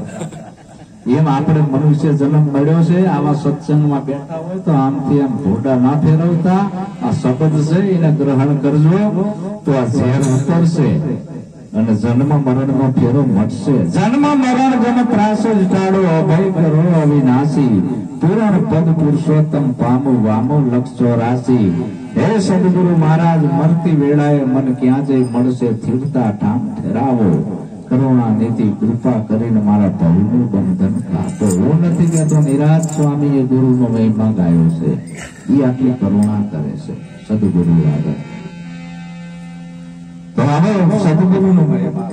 એમ આપણે મનુષ્ય જન્મ મળ્યો છે, આવા સત્સંગમાં બેઠા હોય તો આમથી આમ ભોડા ના ફેરવતા. આ શબ્દ છે એને ગ્રહણ કરજો તો આ ઝેર ઉતરશે અને જન્મ મરણ નો ફેરો મટશે. જન્મ મરણ જન ત્રાસ જ ટાળો, અભય કરો અવિનાશી. પૂરણ પદ પુરુષોત્તમ પામુ વામુ લક્ષ 84. હે સદગુરુ મહારાજ, મરતી વેળાએ મન ક્યાં જઈ મળશે? થીરતા ઠામ ઠેરાવો. કરુણા નીતિ કૃપા કરીને મારા ભવનું બંધન કાપો. હું નથી કહેતો, નિરાજ સ્વામી એ ગુરુનો મહિમા ગાયો છે. એ આટલી કરુણા કરે છે સદગુરુ આગળ. તો હવે સદગુરુનો મહિમા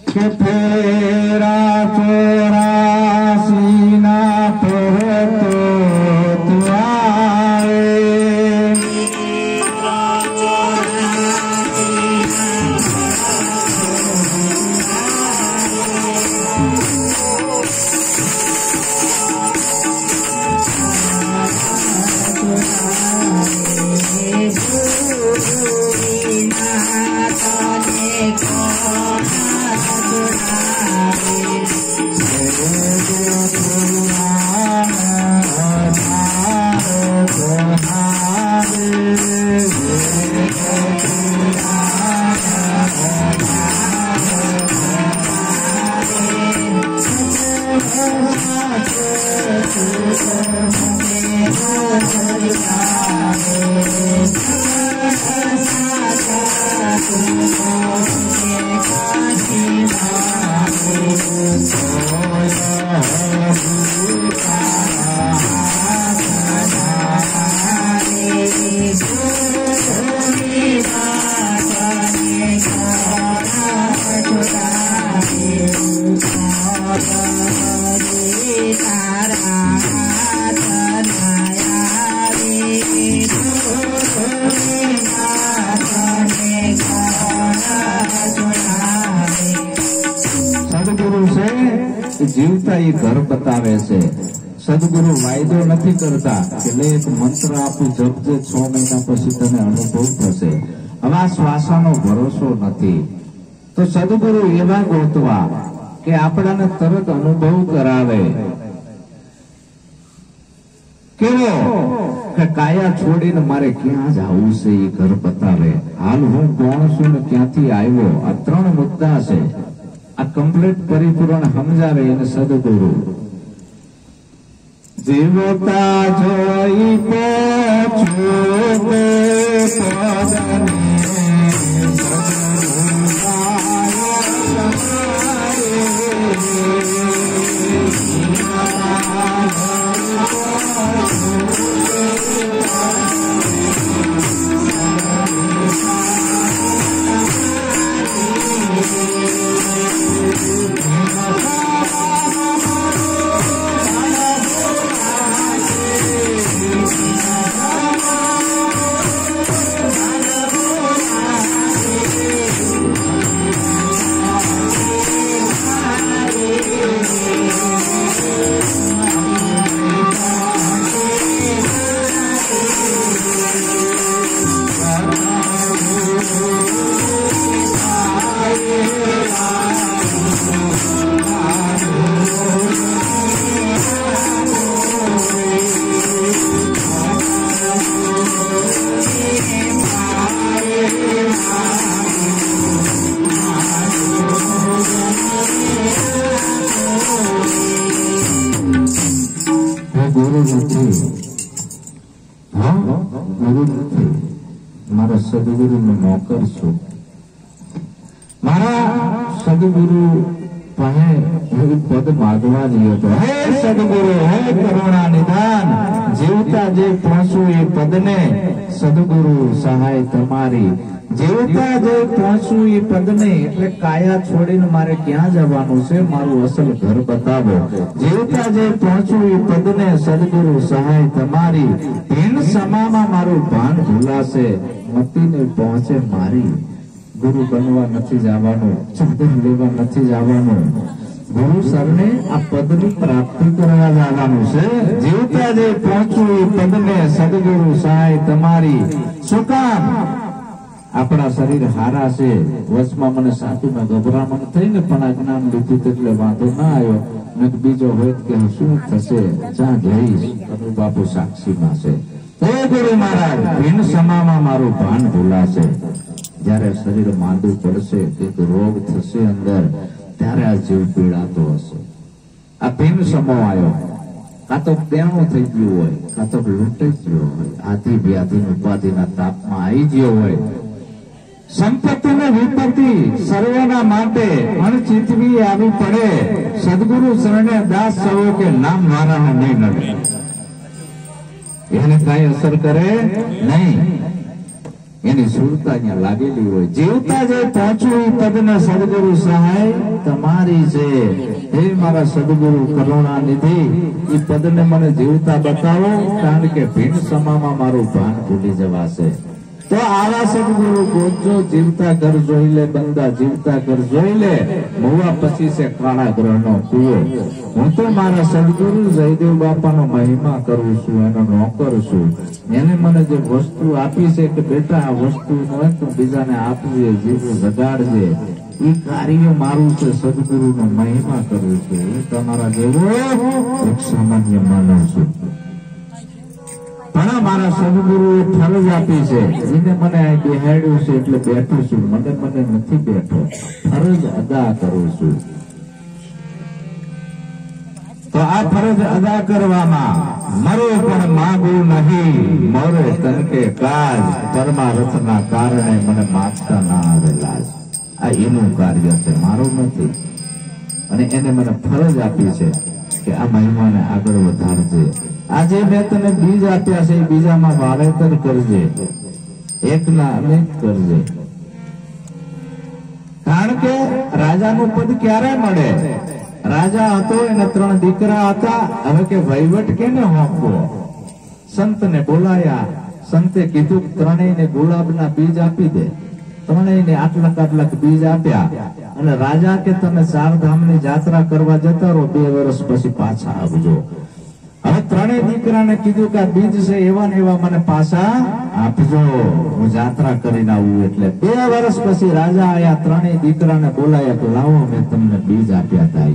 છે કે ફેરા 84 ના પહોતો જીવતા એ ઘર બતાવે છે. સદગુરુ વાયદો નથી કરતા કે લે એક મંત્ર આપું જપજે 6 મહિના પછી તને અનુભવ થશે. હવે આ શ્વાસાનો ભરોસો નથી. તો સદગુરુ એવા ગોતવા કે આપણાને તરત અનુભવ કરાવે. કેવો કે કાયા છોડીને મારે ક્યાં જવું છે એ ઘર બતાવે. હાલ હું કોણ છું ને ક્યાંથી આવ્યો, આ 3 મુદ્દા છે. આ કમ્પ્લીટ પરિપૂર્ણ સમજાવે એને સદગુરુ. જીવતા જોઈ પહોંચ્યો તે ગુરુ નથી, ગુરુ નથી, મારા સદગુરુનો નોકર છું. મારા સદગુરુ પાસે પદ માગવાની હતો. હે સદગુરુ, હે કરુણા નિધાન, જીવતા જે પહોંચું એ પદને સદગુરુ સહાય તમારી. જીવતા જે પહોંચું એ પદને, એટલે કાયા છોડીને મારે ક્યાં જવાનું છે, મારું અસલ ઘર બતાવો. જીવતા જે પહોંચું એ પદને સદગુરુ સહાય તમારી. ભીન સમામાં મારું ભાન ભૂલાશે, મતીને પહોંચે મારી. ગુરુ બનવા નથી જવાનું, ચાદર લેવા નથી જવાનું, ગુરુ સરને આ પદની પ્રાપ્તિ કરવા જવાનું છે. જીવતા જે પહોંચું એ પદને સદગુરુ સહાય તમારી. શું કામ? આપણા શરીર હારા છે. વચમાં મને સાચુમાં ગભરામણ થઈને પણ આ જ્ઞાન લીધું એટલે વાંધો ના આવ્યો. મેં બીજો હોય કે શું થશે, જ્યાં જઈશ અનુ બાપુ સાક્ષીમાં છે. હે ગુરુ મહારાજ, ભીન સમામાં મારું ભાન ભૂલાશે. જયારે શરીર માંદું પડશે, એક રોગ થશે અંદર, ત્યારે આ જીવ પીડાતો હશે. આ ભીન સમો આવ્યો, કાં તો દેણું થઈ ગયું હોય, કાં તો લૂંટાઈ ગયો હોય, આધિ વ્યાધિ ઉપાધિના તાપમાં આવી ગયો હોય. સંપત્તિ ને વિપત્તિ સર્વના માટે અણચિતવી આવી પડે. સદગુરુ શરણે દાસ સવો કે નામ મારા નહીં નડે, એને કઈ અસર કરે નહીં. એની સુરતા અહીંયા લાગેલી હોય. જીવતા જે પહોંચવું એ પદને સદગુરુ સહાય તમારી છે. હે મારા સદગુરુ કરુણા નિધિ, એ પદને મને જીવતા બતાવો, કારણ કે ભીન સમામાં મારું ભાન ભૂલી જવાશે. તો આવા સદગુરુ ગોતજો. જીવતા ઘર જોઈ લે બંદા, જીવતા ઘર જોઈ લે, મોવા પછી છે કાળા ગ્રહનો કુવો. હું તો મારા સદગુરુ જયદેવ બાપાનો મહિમા કરું છું, એનો નોકર છું. એને મને જે વસ્તુ આપી છે કે બેટા આ વસ્તુ હોય તો બીજાને આપજે, જીવું જગાડજે, એ કાર્ય મારું છે. સદગુરુનો મહિમા કરું છું. હું તમારા જેવો એક સામાન્ય માનવ છું. ઘણા મારા સદગુરુએ ફરજ આપી છે, એને મને અહીં બેહાડ્યું છે એટલે બેઠું છું. મને નથી બેઠો, ફરજ અદા કરું છું. તો આ ફરજ અદા કરવામાં મરો પણ માગું નહીં, મોરે તનકે કાજ, પરમારથના કારણે મને માગતા ના આવેલા. આ એનું કાર્ય છે, મારું નથી. અને એને મને ફરજ આપી છે કે આ મહિમાને આગળ વધારજે. આજે મેં તને બીજ આપ્યા છે, એ બીજામાં વાવેતર કરજે, એકલા અનેક કરજે. કારણ કે રાજાનું પદ ક્યારે મળે? રાજા હતો, એને 3 દીકરા હતા. હવે કે વહીવટ કેને હોંપવો? સંતને બોલાયા. સંતે કીધું ત્રણેયને ગુલાબના બીજ આપી દે. ત્રણેયને આટલાક બીજ આપ્યા. અને રાજા કે તમે 4 ધામની યાત્રા કરવા જતા રહો, 2 વર્ષ પછી પાછા આવજો. હવે 3 દીકરાને કીધું કે આ બીજ છે એવા ને એવા મને પાછા આપજો, હું યાત્રા કરીને આવું. એટલે 2 વર્ષ પછી રાજા આયા, 3 દીકરાને બોલાયા કે લાવો મેં તમને બીજ આપ્યા હતા.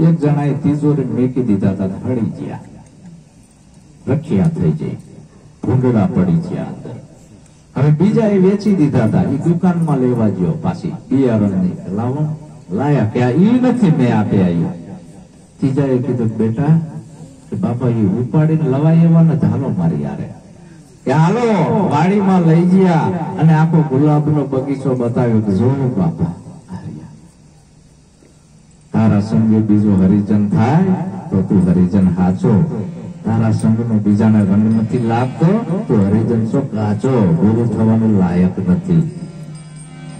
એક જણાએ તિજોરી મેકી દીધા હતા, હળી ગયા. રખિયા થઈ જાય, ભૂંડડા પડી ગયા અંદર. હવે બીજા એ વેચી દીધા હતા, એ દુકાનમાં લેવા ગયો પાછી બિયારણ લાવો લાયા કે ઈ નથી મેં આપ્યા. ત્રીજા એ કીધું બેટા કે બાપા એ ઉપાડીને લવાય એવા નથી, હાલો મારી યારે કે હાલો વાડીમાં લઈ ગયા અને આખો ગુલાબનો બગીચો બતાવ્યો કે જોયું બાપા તારા સંગે બીજો હરિજન થાય તો તું હરિજન હાચો, તારા સંગનો બીજાને રંગ નથી લાગતો તો હરિજન છો કાચો, ગુરુ થવાનું લાયક નથી.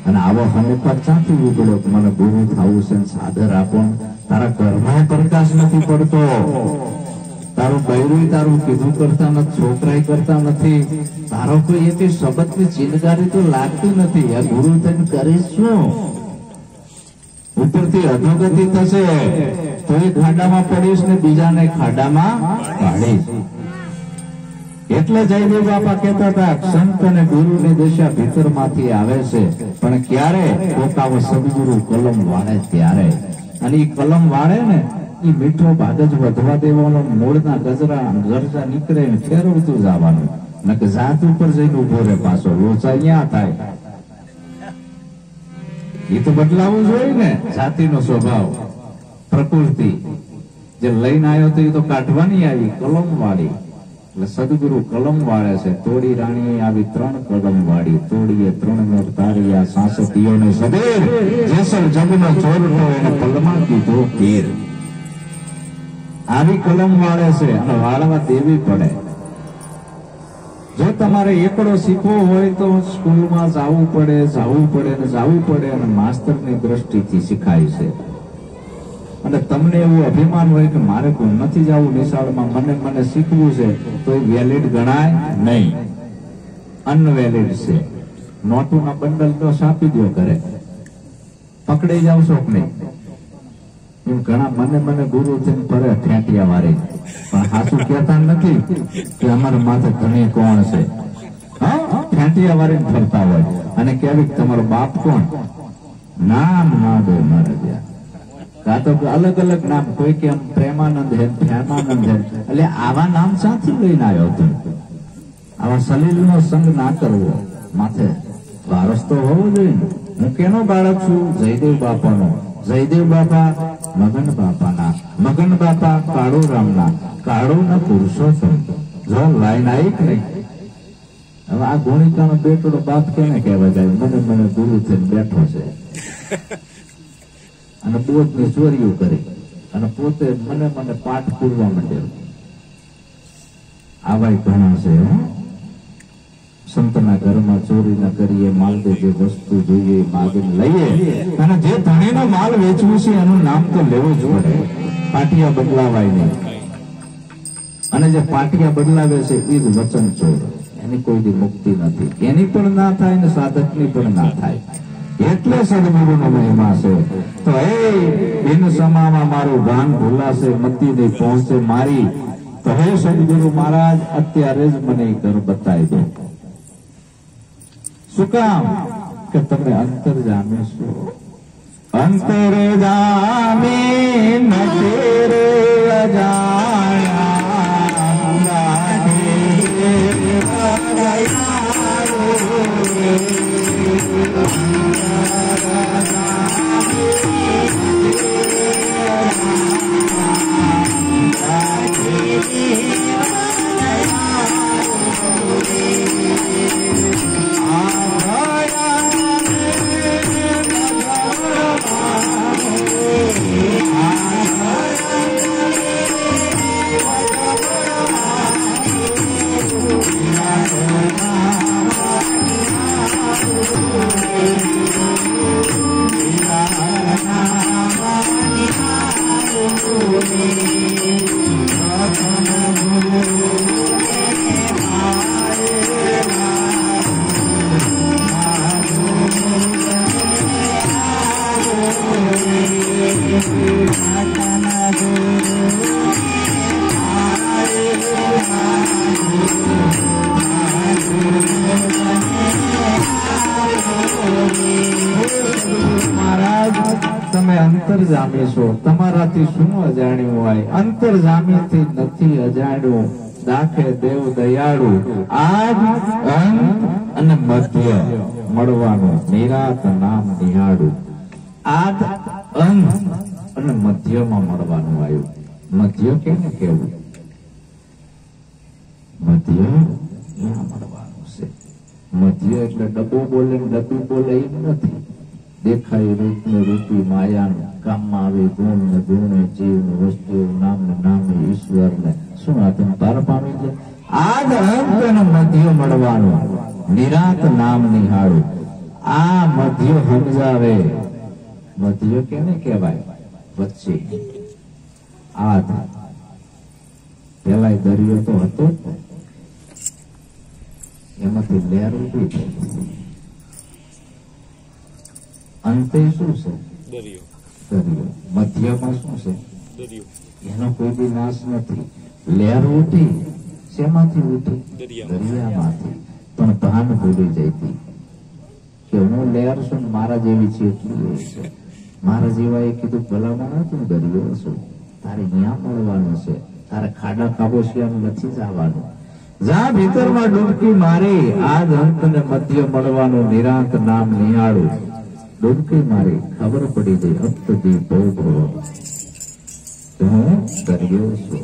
અને આવો હમે પર ચાંથી ઉગડ્યો કે મને ગુરુ થવું છે, સાદર આપો. તારા ઘરમાં પ્રકાશ નથી પડતો, તારું બૈરું તારું કીધું કરતા નથી, છોકરાઈ કરતા નથી, તારો કોઈ એથી શબ્દની ચિનગારી તો લાગતી નથી. આ ગુરુ થઈને કરીશ શું? ઉપરથી અધોગતિ થશે તો એ ખાડામાં પડીશ ને બીજાને ખાડામાં પાડીશ. એટલે જયદેવ બાપા કહેતા હતા સંત અને ગુરુની દશા ભીતરમાંથી આવે છે, પણ ક્યારે પોતાનો સદગુરુ કલમ વાળે ત્યારે. અને એ કલમ વાળે ને એ મીઠો ભાગ જ વધવા દેવાનો, મૂળના ગરજા નીકળે ને ફેરવતું જવાનું, નકે જાત ઉપર જઈને ઉભો રહે પાછો, લોચા અહીંયા થાય. એ તો બદલાવું જોઈએ ને, જાતિનો સ્વભાવ પ્રકૃતિ જે લઈને આવ્યો તો એ તો કાઢવાની આવી, કલમ વાળી. એટલે સદગુરુ કલમ વાળે છે. તોડી રાણીએ આવી 3 કલમ વાળી, તોડીએ 3 નર તારિયા, સાસતીઓને સદેર, જેસલ જગનો ચોરટો એને પલમાં કીધો ઘેર. આવી કલમ વાળે છે અને વાળવા દેવી પડે. જો તમારે એકડો શીખવો હોય તો સ્કૂલમાં જવું પડે અને માસ્તરની દ્રષ્ટિથી શીખાય છે. અને તમને એવું અભિમાન હોય કે મારે કોઈ નથી જવું નિશાળમાં, મને શીખવું છે, તો એ વેલિડ ગણાય નહીં, અનવેલિડ છે. નોટોના બંડલ તો સાપી દો કરે, પકડાઈ જાવ છો કે નહીં? એમ ઘણા મને ગુરુ થઈને ફરે ઠેઠિયા વાળી, પણ સાચું કહેતા નથી કે અમારા માથે ધણી કોણ છે. હા, ઠેઠિયા વાળી ફરતા હોય અને કેવી તમારો બાપ કોણ, નામ ના દે મારે ત્યાં, કાં તો અલગ અલગ નામ, કોઈ કે પ્રેમાનંદ હે, પ્રેમાનંદ હે. એટલે આવા નામ સાથી લઈને આવ્યો હતો? આવા સલીલનો સંગ ના કરવો, માથે વારસ તો હોવો જોઈએ. હું કેનો બાળક છું? જયદેવ બાપાનો. જયદેવ બાપા મગન બાપાના, મગન બાપા કાળુરામના, કાળુના પુરુષોત્તમ. જો લાઈન આવી કે નહીં? હવે આ ગોણિકાનો બેટોડો બાપ કેને કહેવા જાય? મને ગુરુ થઈને બેઠો છે અને બોધની ચોરીઓ કરી અને પોતે મને પાઠ પૂરવા માંડ્યો. આવાય ઘણા છે. સંતના ઘરમાં ચોરી ન કરીએ, માલદે જે વસ્તુ જોઈએ માગીને લઈએ. અને જે ધણીનો માલ વેચવું છે એનું નામ તો લેવું જ પડે. પાટિયા બદલાવાય નહીં. અને જે પાટિયા બદલાવે છે એ જ વચન ચોર, એની કોઈ દી મુક્તિ નથી. એની પણ ના થાય ને સાધકની પણ ના થાય. એટલે સદગુરુનો મહિમા છે. તો બિન સમામાં મારું ભાન ભૂલાશે, મતી નહીં પહોંચે મારી. તો હે સદગુરુ મહારાજ અત્યારે જ મને ઘર બતાવી દો. શું કામ? કે તમે અંતર જામે છો. અંતર જામે નથી રે અંતરજામી છો. તમારાથી શું અજાણ્યું હોય? અંતરજામીથી નથી અજાણ્યું. દાખે દેવ દયાળુ આદ અંત અને મધ્ય મળવાનું નિરાત નામ નિહાળું. આદ અંત અને મધ્યમાં મળવાનું આવ્યું. મધ્ય કેને કેવું? મધ્ય ત્યાં મળવાનું છે. મધ્ય એટલે ડબ્બો બોલે ડબ્બી બોલે એમ નથી. દેખાય રૂપ ને રૂપી માયાનું કામમાં આવે ગુણ ને ગુણે જીવ ને વસ્તુ નામ ને નામે ઈશ્વર ને શું આ તમે પાર પામી છે? આદ અંત અને મધ્ય મળવાનું નિરાત નામ નિહાળું. આ મધ્ય સમજાવે. મધ્ય કેને કહેવાય? વચ્ચે આદ. પેલા દરિયો તો હતો જ, એમાંથી લહેર ઉભી થઈ. અંતે શું છે? દરિયો. મધ્યમાં શું છે? એનો કોઈ બી નાશ નથી. લહેર ઉઠી શેમાંથી ઉઠી? દરિયામાંથી. પણ ભાન ભૂલી જતી કે હું લહેર છું ને મારા જેવી છે એટલી છે. મારા જેવા એ કીધું ભલામણ હતું દરિયો છું, તારે ત્યાં મળવાનું છે, તારે ખાડા ખાબોશિયાનું નથી જવાનું. જા ભીતરમાં ડૂબકી મારી આદ અંત ને મધ્ય મળવાનું નિરાંત નામ નિહાળું. ડૂબકી મારી ખબર પડી ગઈ અબ સુધી બહુ હું દરિયો છું.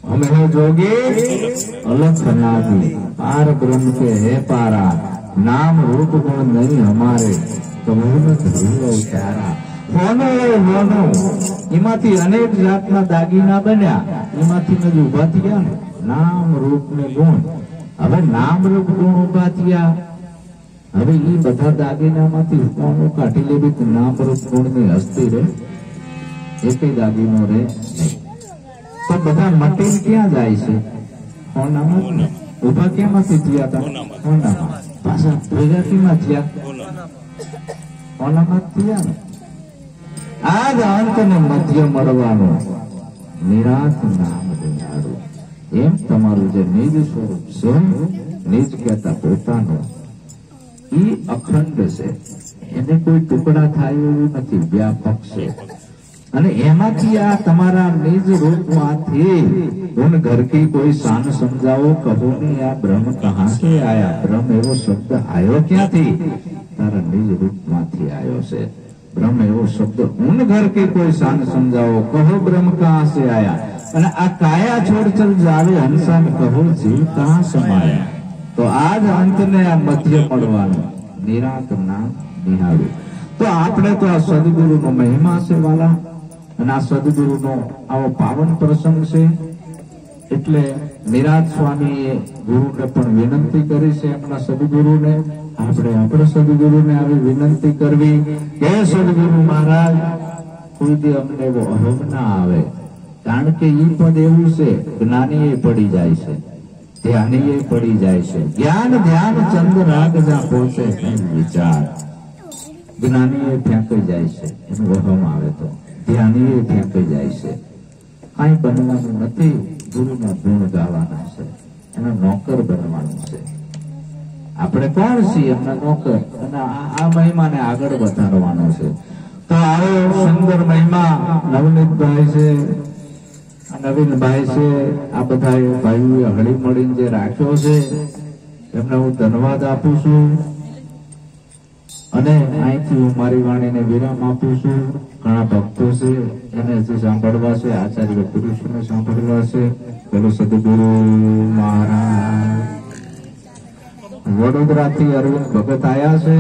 हम है जोगे अलख नादी पार ब्रह्म के है पारा नाम रूप गुण नहीं हमारे उतारा. હોનો એમાંથી અનેક જાતના દાગીના બન્યા, એમાંથી નજી ઉભા થયા ને નામ રૂપ ને ગુણ. હવે નામ રૂપ ગુણ ઉભા થયા. હવે એ બધા દાગીનામાંથી કોનું કાઢી લેવી તો નામ રૂપ ગુણ ની હસ્તી રે, એક દાગીનો રે નહીં. તો બધા મટીને ક્યાં જાય છે? હોનામાં. ઉભા ક્યાંમાંથી થયા હતા? હોનામાં. પાછા ભેગા કેમાં થયા? હોનામાં થયા ને. આજ અંત ને મધ્ય મળવાનું નિરાત નામ નિહાળું. એમ તમારું જે નિજ સ્વરૂપ છે, નિજ કહેતા પોતાનું, એ અખંડ છે. એને કોઈ ટુકડા થાય એવું નથી, વ્યાપક છે. અને એમાંથી આ તમારા નિજ રૂપમાંથી ઉન ઘર કી કોઈ શાન સમજાવો કહો ને આ બ્રહ્મ કહાં સે આયા. બ્રહ્મ એવો શબ્દ આવ્યો ક્યાંથી? તારા નિજ રૂપમાંથી આવ્યો છે. બ્રહ્મ એવો શબ્દ ઉન ઘર કી કોઈ શાન સમજાવો કહો બ્રહ્મ કહાં સે આયા. અને આ કાયા છોડ ચલ જાવે હંસાન કહો જીવ કહાં સમાયા. તો આજ અંત ને આ મધ્ય મળવાનું નિરાંત નામ નિહાળું. તો આપણે તો આ સદગુરુનો મહિમા છે વાલા, અને આ સદગુરુનો આવો પાવન પ્રસંગ છે. એટલે નિરાંત સ્વામીએ ગુરુને પણ વિનંતી કરી છે, એમના સદગુરુને. આપણે આપણા સદગુરુને આવી વિનંતી કરવી કે સદગુરુ મહારાજ કોઈ દી અમને એવો અહમ ના આવે. કારણ કે ઈ પદ એવું છે, જ્ઞાની પડી જાય છે, ધ્યાની પડી જાય છે. જ્ઞાન ધ્યાન ચંદ્ર રાગ જ્યાં પહોંચે વિચાર. જ્ઞાની ફેંકાઈ જાય છે, એનું વહમ આવે તો. ધ્યાની ફેંકાઈ જાય છે. કઈ બનવાનું નથી, ગુરુના ગુણ ગાવાના છે, એના નોકર બનવાનું છે. આપણે કોણ છીએ? એમના નોકર. અને આ મહિમાને આગળ વધારવાનો છે. તો આવો સુંદર મહિમા નવનીતભાઈ છે, નવીનભાઈ છે, આ બધા ભાઈઓએ હળી મળીને જે રાખ્યો છે, એમને હું ધન્યવાદ આપું છું. અને અહીંથી હું મારી વાણીને વિરામ આપું છું. ઘણા ભક્તો છે એને હજી સાંભળવા છે, આચાર્ય પુરુષોને સાંભળવા છે. પેલો સદગુરુ મહારાજ વડોદરાથી અરવિંદ ભગત આયા છે.